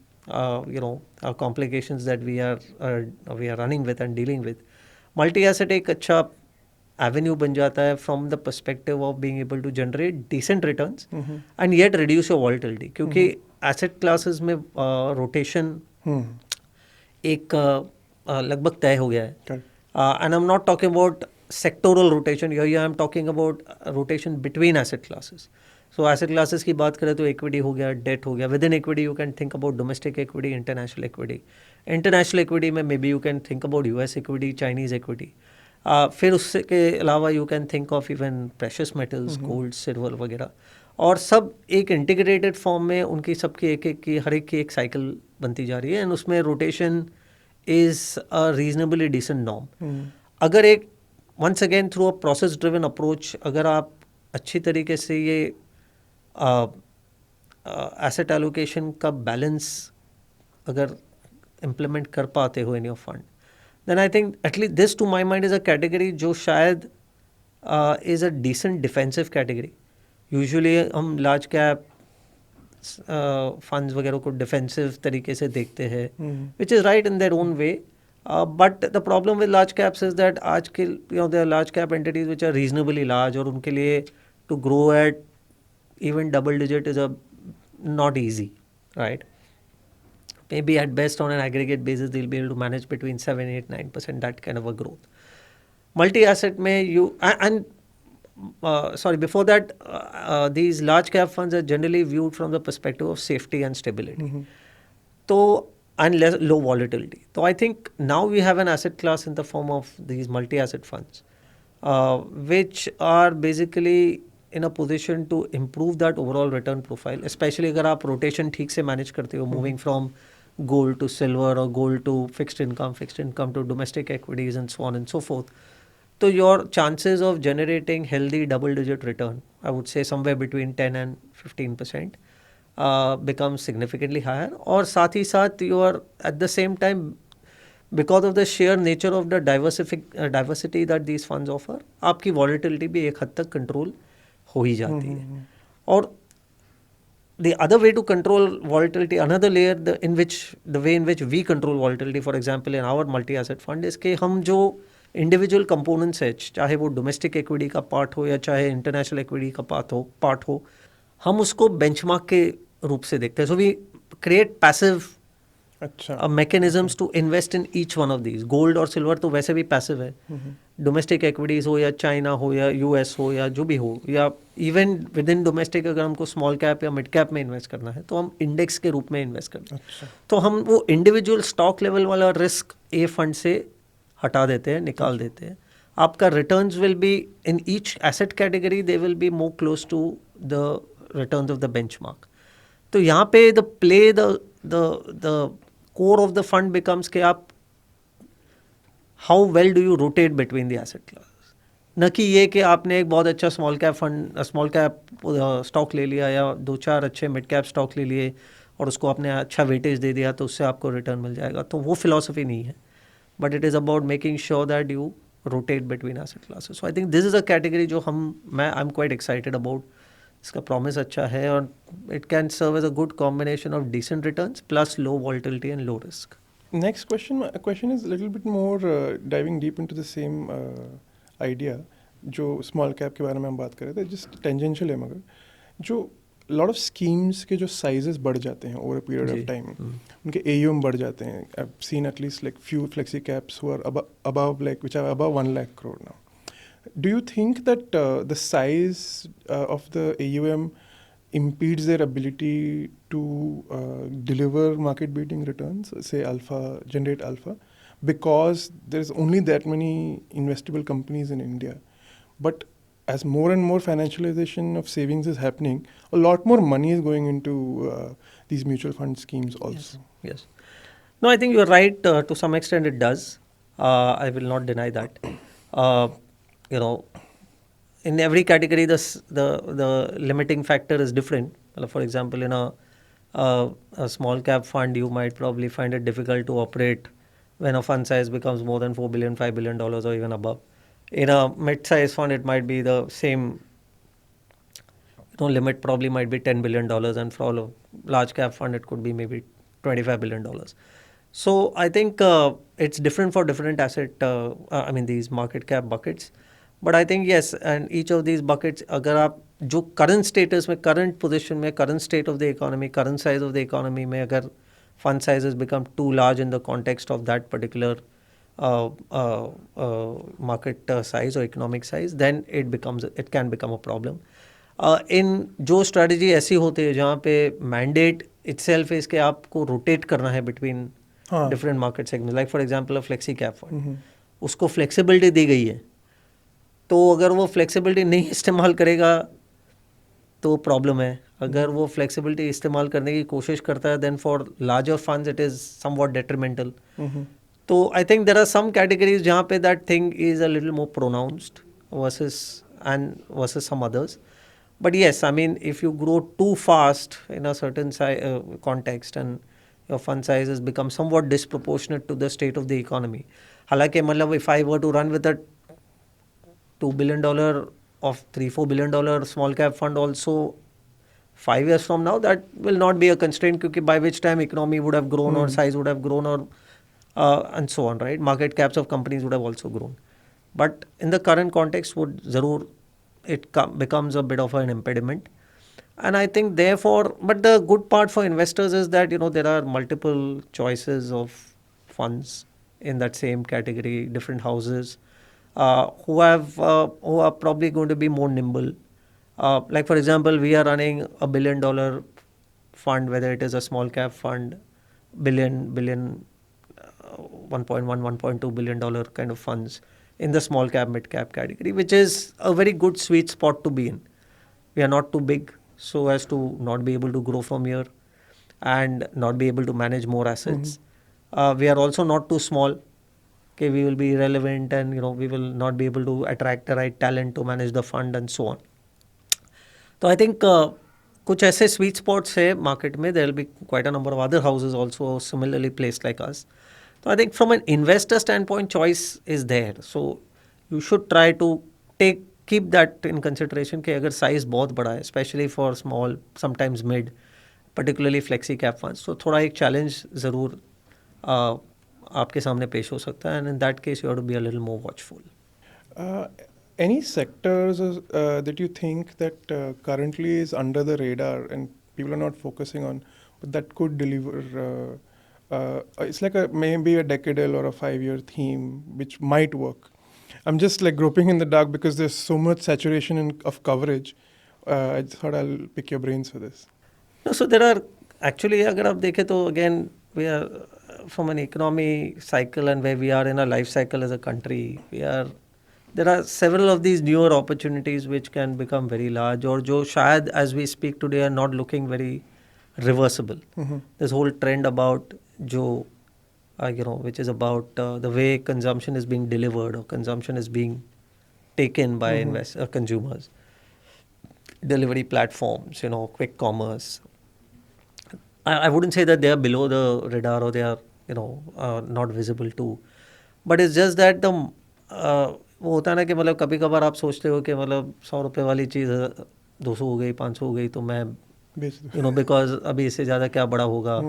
complications that we are running with and dealing with, multi-asset एक अच्छा avenue बन जाता है from the perspective of being able to generate decent returns and yet reduce your volatility, क्योंकि asset classes में rotation एक लगभग तय हो गया है. And I'm not talking about sectoral rotation, here I'm talking about rotation between asset classes. So asset classes की बात करें तो equity हो गया, debt हो गया. Within equity you can think about domestic equity, international equity. International equity में maybe you can think about US equity, Chinese equity. फिर उससे के अलावा you can think of even precious metals, gold, silver वगैरह. और सब एक इंटीग्रेटेड फॉर्म में उनकी सबकी एक हर एक की एक साइकिल बनती जा रही है, एंड उसमें rotation is a reasonably decent norm. अगर एक once again through a process driven approach अगर आप अच्छी तरीके से ये एसेट एलोकेशन का बैलेंस अगर इम्प्लीमेंट कर पाते हो in your fund, then I think at least this to my mind is a category जो शायद is a decent defensive category. Usually हम लार्ज कैप फंड्स वगैरह को डिफेंसिव तरीके से देखते हैं, which is right in their own way. But the problem with large caps is that आज के there are large cap entities which are reasonably large, और उनके लिए to grow at even double digit is not easy, right? Maybe at best on an aggregate basis they'll be able to manage between 7, 8, 9%, that kind of a growth. Multi-asset में before that these large cap funds are generally viewed from the perspective of safety and stability. So and low volatility. So I think now we have an asset class in the form of these multi-asset funds which are basically in a position to improve that overall return profile, especially अगर आप rotation ठीक से manage करते हो, moving from gold to silver or gold to fixed income to domestic equities and so on and so forth. So your chances of generating healthy double-digit return, I would say somewhere between 10 and 15%, becomes significantly higher. और साथ ही साथ you are at the same time, because of the sheer nature of the diversity that these funds offer, आपकी volatility भी एक हद तक control हो ही जाती है. और the other way to control volatility, another layer, the way in which we control volatility, for example, in our multi-asset fund is कि हम जो individual components है, चाहे वो domestic equity का part हो या चाहे international equity का part हो, हम उसको benchmark के रूप से देखते हैं. So we create passive mechanisms to invest in each one of these. Gold और silver तो वैसे भी passive है. डोमेस्टिक एक्विटीज़ हो या चाइना हो या यूएस हो या जो भी हो, या इवन विद इन डोमेस्टिक अगर हमको स्मॉल कैप या मिड कैप में इन्वेस्ट करना है तो हम इंडेक्स के रूप में इन्वेस्ट करते हैं. तो हम वो इंडिविजुअल स्टॉक लेवल वाला रिस्क ए फंड से हटा देते हैं, निकाल देते हैं. आपका returns will be in each asset category, they will be more close to the returns of the benchmark. तो यहाँ पे the core of the fund becomes कि आप how well do you rotate between the asset class. न कि ये कि आपने एक बहुत अच्छा स्मॉल कैप स्टॉक ले लिया या 2-4 अच्छे मिड कैप स्टॉक ले लिए और उसको आपने अच्छा वेटेज दे दिया तो उससे आपको रिटर्न मिल जाएगा. तो वो फिलॉसफी नहीं है, but it is about making sure that you rotate between asset classes. So I think this is a category जो I am quite excited about. इसका प्रॉमिस अच्छा है और it can serve as a good combination of decent returns plus low volatility and low risk. Next question is a little bit more diving deep into the same idea जो small cap के बारे में हम बात कर रहे थे. just tangential है, मगर जो lot of schemes के जो sizes बढ़ जाते हैं over a period of time, उनके AUM बढ़ जाते हैं. I've seen at least like few flexi caps who are above like which are above 1 lakh crore now. Do you think that the size of the AUM impedes their ability to deliver market-beating returns, say generate alpha, because there's only that many investable companies in India? But as more and more financialization of savings is happening, a lot more money is going into these mutual fund schemes also. Yes. No, I think you're right. To some extent it does. I will not deny that. In every category, the limiting factor is different. For example, in a small cap fund, you might probably find it difficult to operate when a fund size becomes more than $4 billion, $5 billion or even above. In a mid-size fund, it might be the same. Limit probably might be $10 billion, and for a large cap fund, it could be maybe $25 billion. So I think it's different for different these market cap buckets. But I think yes, and each of these buckets, अगर आप जो current status में, current position में, current state of the economy, current size of the economy में अगर fund sizes become too large in the context of that particular market size or economic size, then it can become a problem. In जो strategy ऐसी होती है जहाँ पे mandate itself is कि आपको rotate करना है between different market segments, like for example a flexi cap fund, उसको flexibility दी गई है. तो अगर वो फ्लेक्सिबिलिटी नहीं इस्तेमाल करेगा तो प्रॉब्लम है. अगर वो फ्लेक्सिबिलिटी इस्तेमाल करने की कोशिश करता है, then for larger funds it is somewhat detrimental. तो I think there are some categories जहाँ पे that thing is a little more pronounced versus some others. But yes, I mean, if you grow too fast in a certain context and your fund sizes become somewhat disproportionate to the state of the economy. हालांकि मतलब if I were to run with a $2 billion of $3-4 billion small cap fund also 5 years from now, that will not be a constraint because by which time economy would have grown or size would have grown or and so on, right? Market caps of companies would have also grown. But in the current context, it becomes a bit of an impediment. And I think therefore, but the good part for investors is that, there are multiple choices of funds in that same category, different houses, who are probably going to be more nimble. Like for example, we are running a $1 billion fund, whether it is a small cap fund, 1.1, $1.2 billion kind of funds in the small cap, mid cap category, which is a very good sweet spot to be in. We are not too big so as to not be able to grow from here and not be able to manage more assets. We are also not too small. Okay, we will be irrelevant and we will not be able to attract the right talent to manage the fund and so on. So I think कुछ ऐसे sweet spots है market में. There will be quite a number of other houses also similarly placed like us. So I think from an investor standpoint, choice is there. So you should try to keep that in consideration कि अगर size बहुत बड़ा है, especially for small, sometimes mid, particularly flexi cap funds. So थोड़ा एक challenge ज़रूर आपके सामने पेश हो सकता है, and in that case you have to be a little more watchful. Uh, any sectors that you think that currently is under the radar and people are not focusing on, but that could deliver? It's like maybe a decadal or a 5-year theme which might work. I'm just like groping in the dark because there's so much saturation of coverage. I thought I'll pick your brains for this. No, so there are actually, अगर आप देखें तो again we are from an economy cycle and where we are in a life cycle as a country, there are several of these newer opportunities which can become very large or जो शायद as we speak today are not looking very reversible. This whole trend about जो which is about the way consumption is being delivered or consumption is being taken by consumers. Delivery platforms, quick commerce. I wouldn't say that they are below the radar or they are, not visible too. But it's just that वो होता है ना कि मतलब कभी कभार आप सोचते हो कि मतलब 100 रुपये वाली चीज़ 200 हो गई 500 हो गई तो मैं बिकॉज अभी इससे ज़्यादा क्या बड़ा होगा.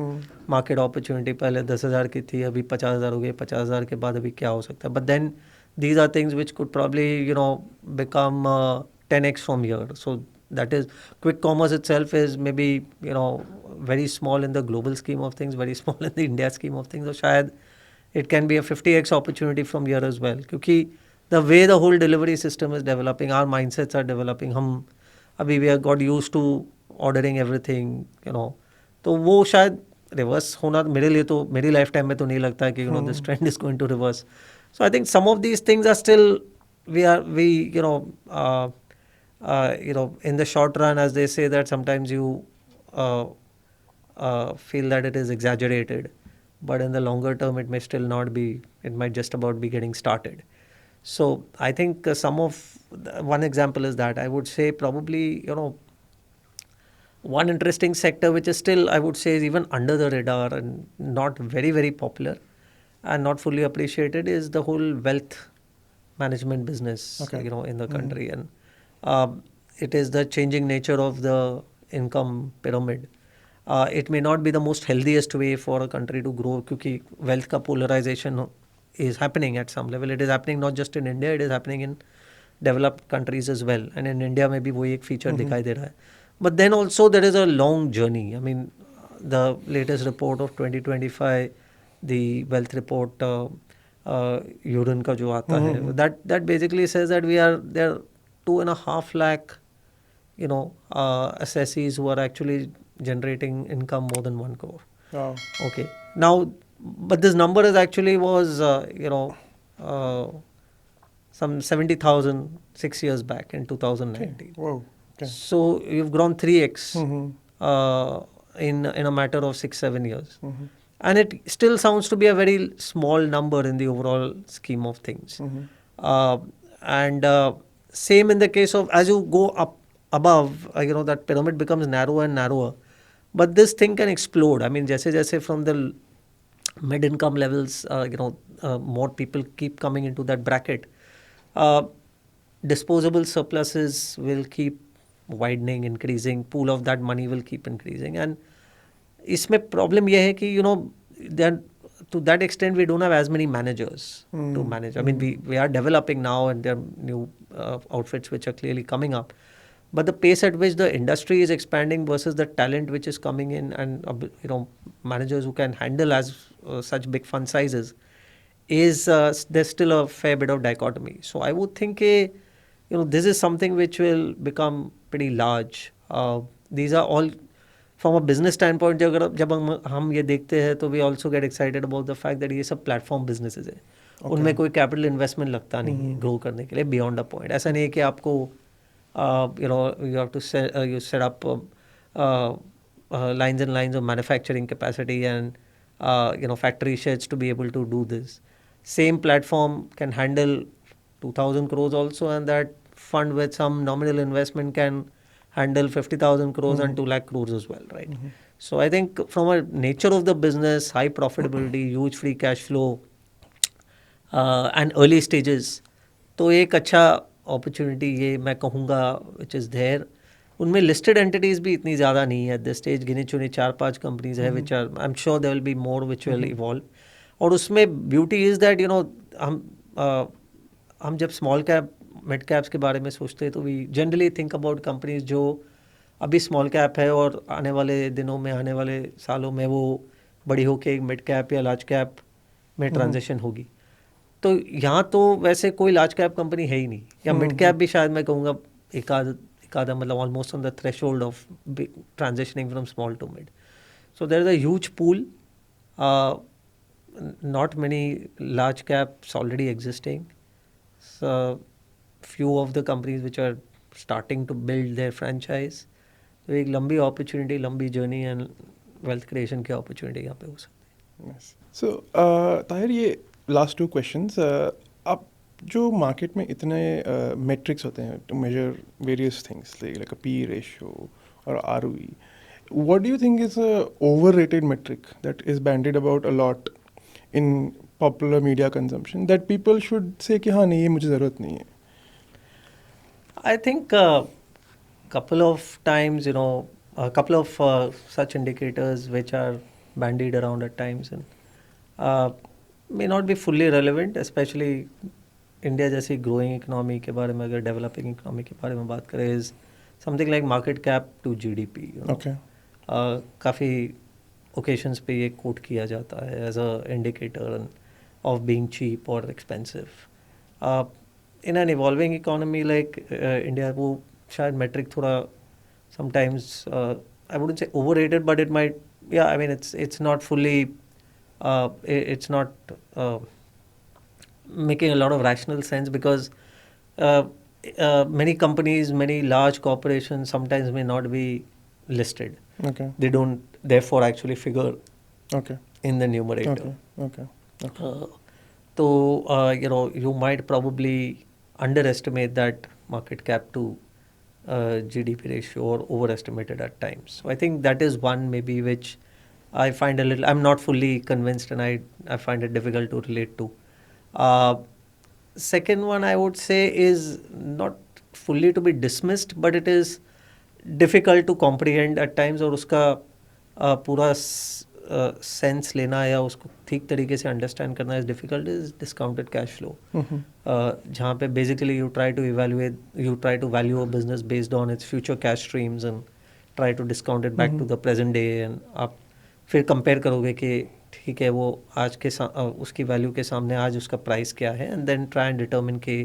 मार्केट अपॉर्चुनिटी पहले 10,000 की थी, अभी 50,000 हो गई, 50,000 के बाद अभी क्या हो सकता है. But then these are things which could probably become 10x from here. So that is, quick commerce itself is maybe very small in the global scheme of things, very small in the India scheme of things. So shayad it can be a 50x opportunity from here as well, क्योंकि the way the whole delivery system is developing, our mindsets are developing. हम अभी we have got used to ordering everything, तो वो शायद reverse होना मेरे लिए तो मेरी लाइफ टाइम में तो नहीं लगता है कि this trend is going to reverse. So I think some of these things are still in the short run, as they say that sometimes you feel that it is exaggerated, but in the longer term it may still not be. It might just about be getting started. So I think one example is that I would say probably one interesting sector which is still, I would say, is even under the radar and not very, very popular and not fully appreciated is the whole wealth management business, in the country. And it is the changing nature of the income pyramid. It may not be the most healthiest way for a country to grow because wealth ka polarization is happening at some level. It is happening not just in India, it is happening in developed countries as well. And in India, maybe वो एक feature दिखाई दे रहा है. But then also there is a long journey. I mean, the latest report of 2025, the wealth report, Urine का जो आता है, that basically says that there are 2.5 lakh, assessees who are actually generating income more than 1 crore. Wow. Okay. Now, but this number is actually was, some 70,000 6 years back in 2019. Okay. Wow. Okay. So you've grown 3x in a matter of 6-7 years. And it still sounds to be a very small number in the overall scheme of things. And same in the case of, as you go up above, that pyramid becomes narrower and narrower. But this thing can explode. I mean, jaise from the mid-income levels, more people keep coming into that bracket. Disposable surpluses will keep widening, increasing. Pool of that money will keep increasing. And इसमें problem ये है कि to that extent we don't have as many managers to manage. I mean, we are developing now and there are new outfits which are clearly coming up. But the pace at which the industry is expanding versus the talent which is coming in and managers who can handle such big fund sizes is there's still a fair bit of dichotomy. So I would think this is something which will become pretty large. These are all from a business standpoint. जब हम ये देखते हैं तो we also get excited about the fact that ये सब platform businesses है. उनमें कोई capital investment लगता नहीं है grow करने के लिए beyond a point. ऐसा नहीं है कि आपको you have to set up lines and lines of manufacturing capacity and factory sheds to be able to do this. Same platform can handle 2,000 crores also, and that fund with some nominal investment can handle 50,000 crores and 2 lakh crores as well, right? So I think from a nature of the business, high profitability, huge free cash flow, and early stages, तो एक अच्छा opportunity ये मैं कहूँगा which is there. उनमें listed entities भी इतनी ज़्यादा नहीं है एट दिस स्टेज. गिनी चुनी 4-5 कंपनीज है which are, I am sure there will be more which will evolve. और उसमें ब्यूटी इज़ दैट हम हम जब स्मॉल कैप मिड कैप्स के बारे में सोचते हैं तो we generally think about companies जो अभी स्मॉल कैप है और आने वाले दिनों में, आने वाले सालों में वो बड़ी होके एक मिड कैप या लार्ज कैप में ट्रांजिशन होगी. तो यहाँ तो वैसे कोई लार्ज कैप कंपनी है ही नहीं, या मिड कैप भी शायद मैं कहूँगा एक आधा मतलब almost on the threshold of transitioning from small to mid. So there is a huge pool, not many large caps already existing. So few of the companies which are starting to build their franchise. तो एक लंबी opportunity, लंबी journey and wealth creation की opportunity यहाँ पे हो सकती है. सो ताहिर, ये लास्ट 2 क्वेश्चंस. अब जो मार्केट में इतने मेट्रिक्स होते हैं to measure various things like a P ratio और ROE, what do you think is a overrated metric that is bandied about a lot in popular media consumption that people should say कि हाँ नहीं ये मुझे ज़रूरत नहीं है? I think couple of times, a couple of such indicators which are bandied around at times and may not be fully relevant, especially India जैसी growing economy के बारे में, अगर डेवलपिंग इकोनॉमी के बारे में बात करें, is something like market cap to GDP. काफ़ी ओकेशंस पे ये कोट किया जाता है as a indicator of being cheap और expensive. In an evolving economy like India वो शायद मेट्रिक थोड़ा sometimes I wouldn't say overrated, but it might, yeah, I mean it's not fully it's not making a lot of rational sense, because many companies, many large corporations sometimes may not be listed. Okay. They don't therefore actually figure Okay. in the numerator. Okay. So you might probably underestimate that market cap to GDP ratio, or overestimated at times. So I think that is one maybe which I find a little, I'm not fully convinced, and I find it difficult to relate to. Second one I would say is not fully to be dismissed, but it is difficult to comprehend at times, और उसका पूरा sense लेना या उसको ठीक तरीके से understand करना is difficult, is discounted cash flow. जहाँ पे basically you try to value a business based on its future cash streams and try to discount it back to the present day, and आप फिर compare करोगे कि ठीक है वो आज के उसकी वैल्यू के सामने आज उसका प्राइस क्या है, and then try and determine कि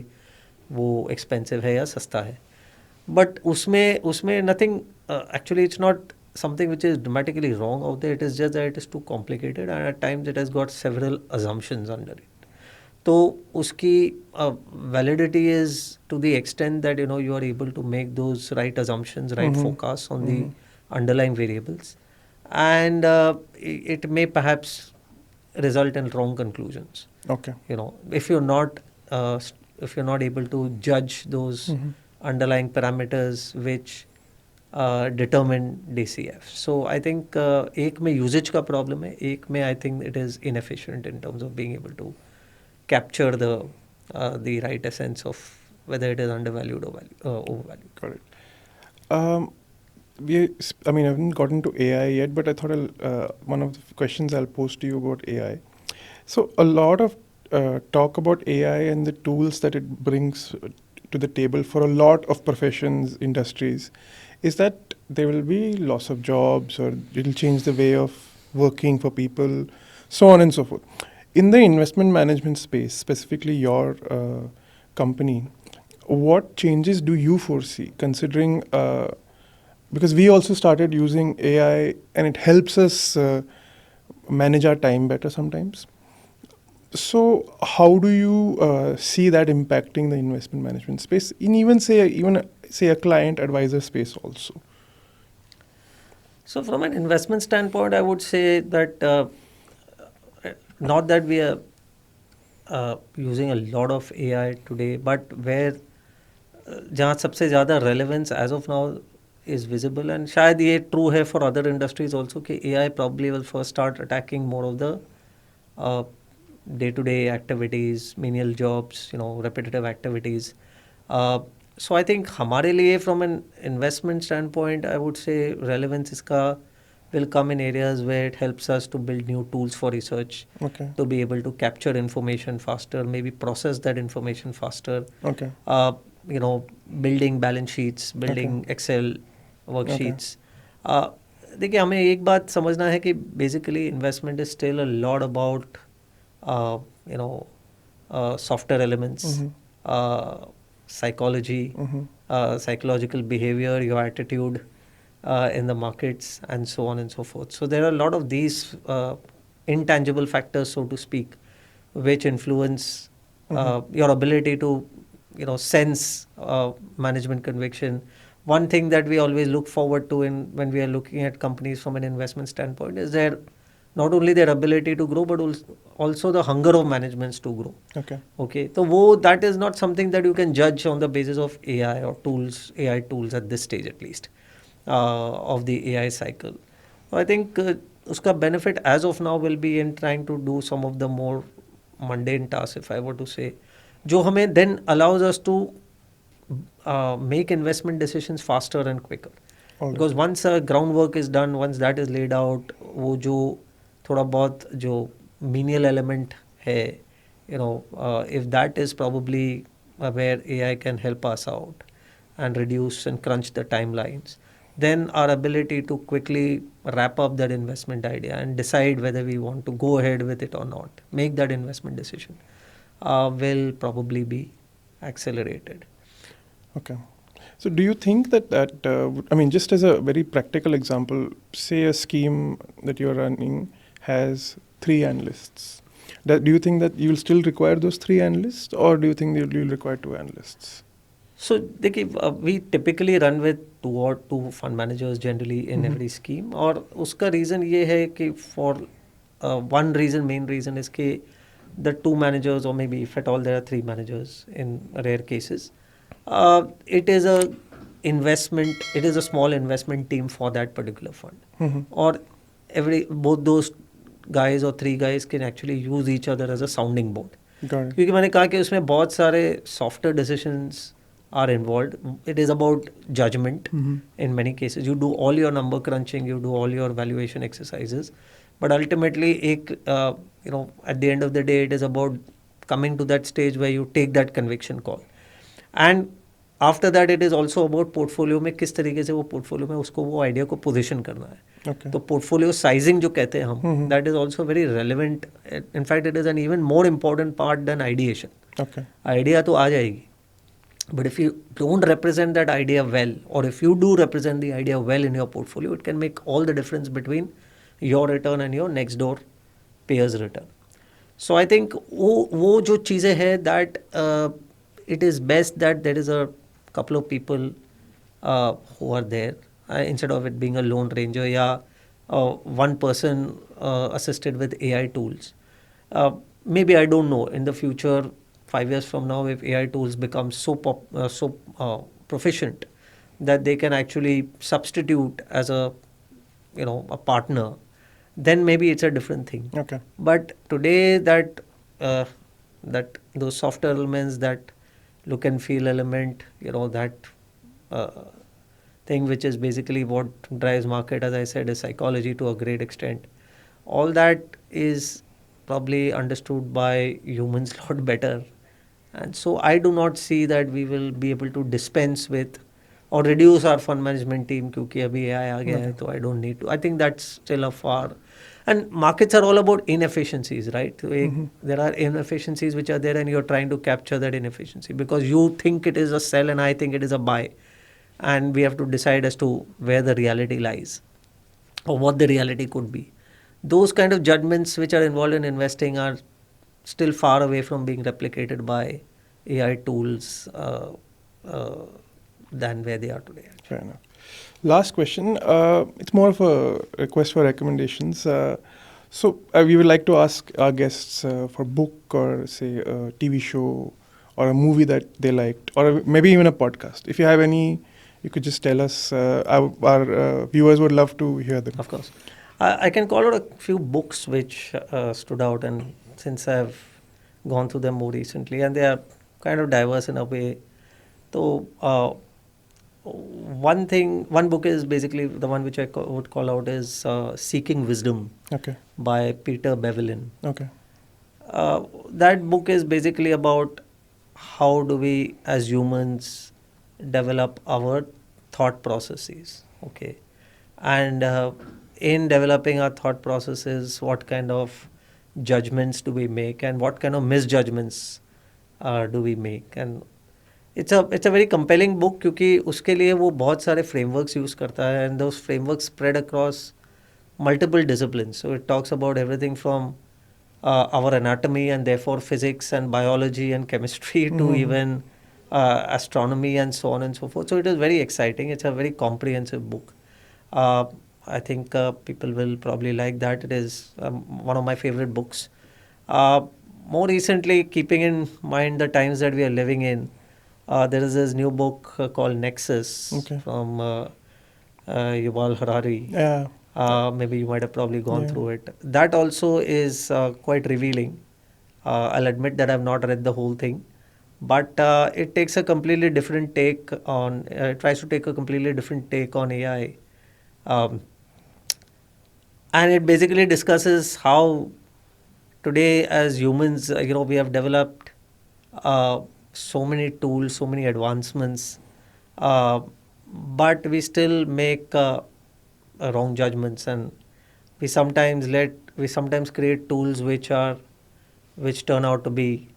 वो एक्सपेंसिव है या सस्ता है. बट उसमें nothing, actually it's not something which is dramatically wrong out there. It is just that it is too complicated, and at times it has got several assumptions under it. तो उसकी validity is to the extent that you are able to make those right assumptions, right forecasts on the underlying variables, and it may perhaps result in wrong conclusions. Okay. If you're not able to judge those underlying parameters which determine DCF. So I think एक में usage का problem है, एक में I think it is inefficient in terms of being able to capture the right essence of whether it is undervalued or overvalued. Got it. I mean, I haven't gotten to AI yet, but I thought one of the questions I'll pose to you about AI. So a lot of talk about AI and the tools that it brings to the table for a lot of professions, industries, is that there will be loss of jobs, or it will change the way of working for people, so on and so forth. In the investment management space, specifically your company, what changes do you foresee, considering because we also started using AI and it helps us manage our time better sometimes. So how do you see that impacting the investment management space, in even say a client advisor space also? So from an investment standpoint, I would say that not that we are using a lot of AI today, but where जहाँ सबसे ज़्यादा relevance as of now is visible, and शायद ये true है for other industries also, कि AI probably will first start attacking more of the day-to-day activities, menial jobs, repetitive activities. So I think हमारे लिए from an investment standpoint, I would say relevance इसका will come in areas where it helps us to build new tools for research, Okay. to be able to capture information faster, maybe process that information faster. Okay. You know, building balance sheets, building Excel worksheets. देखिए हमें एक बात समझना है कि basically investment is still a lot about you know software elements, psychology, psychological behavior, your attitude in the markets, and so on and so forth. So there are a lot of these intangible factors, so to speak, which influence your ability to, sense management conviction. One thing that we always look forward to in when we are looking at companies from an investment standpoint is their not only their ability to grow, but also the hunger of managements to grow. Okay. So that is not something that you can judge on the basis of AI or tools, AI tools at this stage at least of the AI cycle. So I think uska benefit as of now will be in trying to do some of the more mundane tasks, if I were to say, जो हमें then allows us to make investment decisions faster and quicker. Because once groundwork is done, once that is laid out, वो जो थोड़ा बहुत जो menial element है, if that is probably where AI can help us out and reduce and crunch the timelines, then our ability to quickly wrap up that investment idea and decide whether we want to go ahead with it or not, make that investment decision, will probably be accelerated. Okay. So do you think that I mean, just as a very practical example, say a scheme that you're running has 3 analysts. Do you think that you'll still require those 3 analysts, or do you think you'll require 2 analysts? So we typically run with 2 fund managers generally in every scheme. और उसका reason ये है कि for one reason, main reason is कि the 2 managers, or maybe if at all there are 3 managers in rare cases, it is a small investment team for that particular fund. Or both those guys or 3 guys can actually use each other as a sounding board. क्योंकि मैंने कहा कि उसमें बहुत सारे softer decisions are involved. It is about judgment in many cases. You do all your number crunching, you do all your valuation exercises, but ultimately at the end of the day it is about coming to that stage where you take that conviction call. And after that it is also about portfolio में किस तरीके से वो portfolio में उसको वो idea को position करना है. तो portfolio sizing जो कहते हैं हम, that is also very relevant. In fact, it is an even more important part than ideation. Idea तो आ जाएगी, but if you don't represent that idea well, or if you do represent the idea well in your portfolio, it can make all the difference between your return and your next door payer's return. So I think वो जो चीज़ें हैं that it is best that there is a couple of people who are there instead of it being a lone ranger, या one person assisted with AI tools. Maybe I don't know in the future, 5 years from now, if AI tools become so proficient that they can actually substitute as a partner, then maybe it's a different thing. But today that those softer elements, that look and feel element, that thing which is basically what drives market, as I said, is psychology to a great extent. All that is probably understood by humans a lot better. And so I do not see that we will be able to dispense with or reduce our fund management team क्योंकि अभी AI आ गया है, so I don't need to. I think that's still a far. And markets are all about inefficiencies, right? There are inefficiencies which are there, and you're trying to capture that inefficiency because you think it is a sell and I think it is a buy. And we have to decide as to where the reality lies or what the reality could be. Those kind of judgments which are involved in investing are still far away from being replicated by AI tools than where they are today. Fair enough. Last question. It's more of a request for recommendations. So we would like to ask our guests for book or say a TV show or a movie that they liked, or maybe even a podcast. If you have any, you could just tell us. Our viewers would love to hear them. Of course. I can call out a few books which stood out, and since I've gone through them more recently, and they are kind of diverse in a way. So one book is basically the one which I would call out is Seeking Wisdom Okay. by Peter Bevelin. Okay. That book is basically about how do we as humans develop our thought processes, okay, and in developing our thought processes, what kind of judgments do we make and what kind of misjudgments do we make. And it's a very compelling book क्योंकि उसके लिए वो बहुत सारे frameworks use करता है and those frameworks spread across multiple disciplines. So it talks about everything from our anatomy and therefore physics and biology and chemistry to even astronomy and so on and so forth. So it is very exciting. It's a very comprehensive book. Uh, I think people will probably like that. It is one of my favorite books. Uh, More recently, keeping in mind the times that we are living in, there is this new book called Nexus from Yuval Harari. Yeah. Maybe you might have probably gone Yeah. through it. That also is quite revealing. I'll admit that I've not read the whole thing, but it takes a completely different take on. It tries to take a completely different take on AI, and it basically discusses how today as humans, we have developed so many tools, so many advancements, but we still make wrong judgments, and we sometimes create tools which turn out to be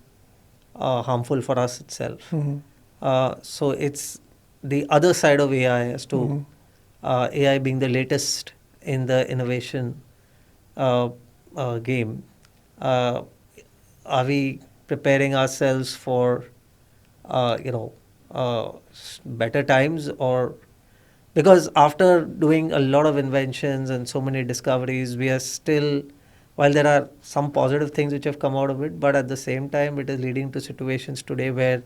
harmful for us itself. Mm-hmm. So it's the other side of AI as to AI being the latest in the innovation game. Are we preparing ourselves for better times, or because after doing a lot of inventions and so many discoveries, we are still, while there are some positive things which have come out of it, but at the same time it is leading to situations today where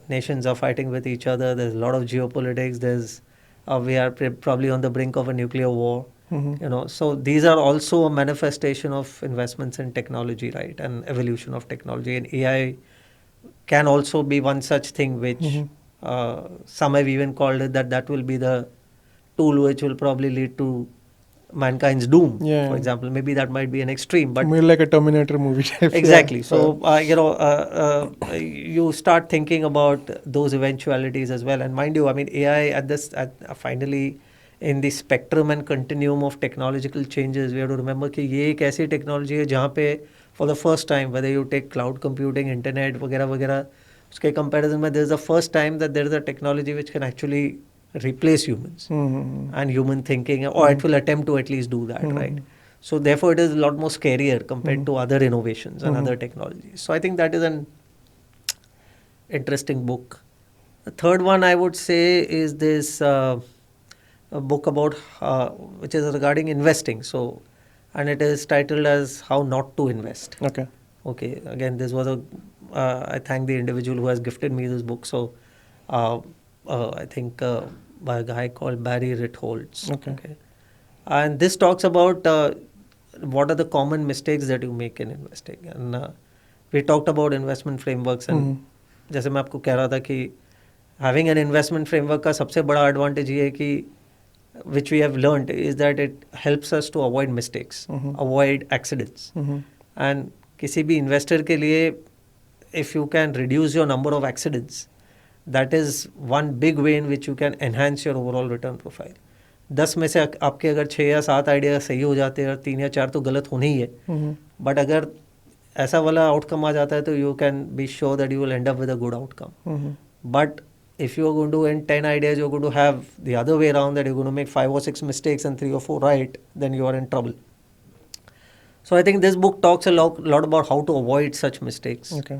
nations are fighting with each other. There's a lot of geopolitics. We are probably on the brink of a nuclear war. So these are also a manifestation of investments in technology, right, and evolution of technology. And AI can also be one such thing which some have even called it that will be the tool which will probably lead to mankind's doom. Yeah. For example, maybe that might be an extreme, but more like a Terminator movie type. exactly. Yeah. So you start thinking about those eventualities as well. And mind you, I mean, AI finally in the spectrum and continuum of technological changes, we have to remember कि ये एक ऐसी technology है जहाँ पे for the first time, whether you take cloud computing, internet वगैरह वगैरह, उसके comparison में there is the first time that there is a technology which can actually replace humans and human thinking, or it will attempt to at least do that, right? So therefore, it is a lot more scarier compared to other innovations and other technologies. So I think that is an interesting book. The third one I would say is this a book about which is regarding investing. So, and it is titled as How Not to Invest. Okay. Okay. Again, this was I thank the individual who has gifted me this book. So, I think by a guy called Barry Ritholtz. Okay. And this talks about what are the common mistakes that you make in investing. And we talked about investment frameworks. And जैसे मैं आपको कह रहा था कि having an investment framework का सबसे बड़ा advantage ये है कि which we have learned is that it helps us to avoid mistakes, avoid accidents. And किसी भी investor के लिए, if you can reduce your number of accidents, that is one big way in which you can enhance your overall return profile. 10 में से आपके अगर 6 या 7 idea सही हो जाते हैं और 3 या 4 तो गलत होने ही है, बट अगर ऐसा वाला आउटकम आ जाता है तो you can be sure that you will and up with a good outcome. But if you are going to end 10 ideas, you're going to have the other way around, that you're going to make 5 or 6 mistakes and 3 or 4 right, then you are in trouble. So I think this book talks a lot about how to avoid such mistakes. Okay.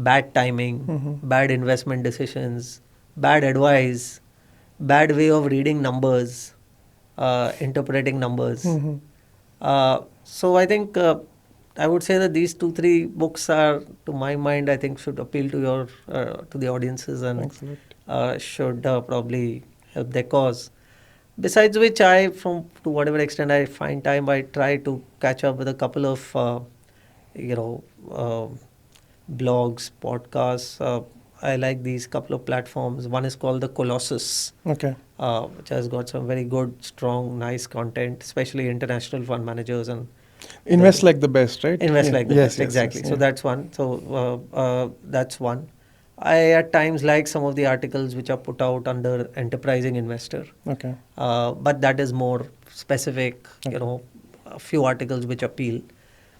Bad timing, bad investment decisions, bad advice, bad way of reading numbers, interpreting numbers. So I think I would say that these 2-3 books are, to my mind, I think should appeal to to the audiences and should probably help their cause. Besides which, to whatever extent I find time, I try to catch up with a couple of blogs, podcasts. I like these couple of platforms. One is called the Colossus, Okay. which has got some very good, strong, nice content, especially international fund managers and Invest like the best, right? invest Yeah. like the Yes, best. yes, Exactly. yes, So yeah. that's one. That's one. I at times like some of the articles which are put out under enterprising investor, Okay. but that is more specific. Okay. You know, a few articles which appeal,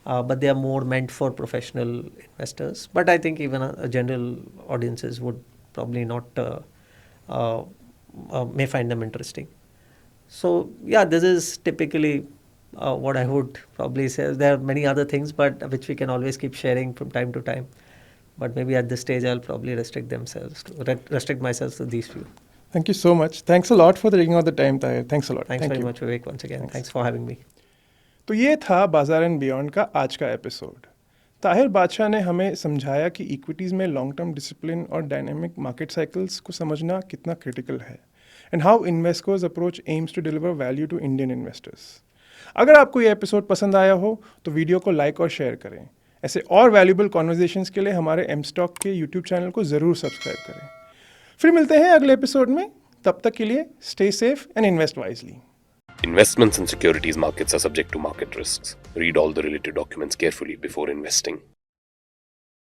but they are more meant for professional investors. But I think even a general audiences would probably not uh, may find them interesting. So yeah, this is typically what I would probably say. There are many other things, but which we can always keep sharing from time to time. But maybe at this stage, I'll probably restrict myself to these few. Thank you so much. Thanks a lot for taking out the time, Taher. Thanks a lot. Thanks Thank very you. much, Vivek, once again. Thanks. Thanks for having me. तो ये था बाजार and beyond का आज का episode. Tahir बादशाह ने हमें समझाया कि इक्विटीज़ में लॉन्ग टर्म डिसिप्लिन और डायनेमिक मार्केट साइकिल्स को समझना कितना क्रिटिकल है and how Invesco's approach aims to deliver value to Indian investors. अगर आपको ये एपिसोड पसंद आया हो तो वीडियो को लाइक और शेयर करें। ऐसे और वैल्यूबल कॉन्वर्जेशंस के लिए हमारे mStock के यूट्यूब चैनल को ज़रूर सब्सक्राइब करें। फिर मिलते हैं अगले एपिसोड में। तब तक के लिए stay safe and invest wisely. Investments in securities markets are subject to market risks. Read all the related documents carefully before investing.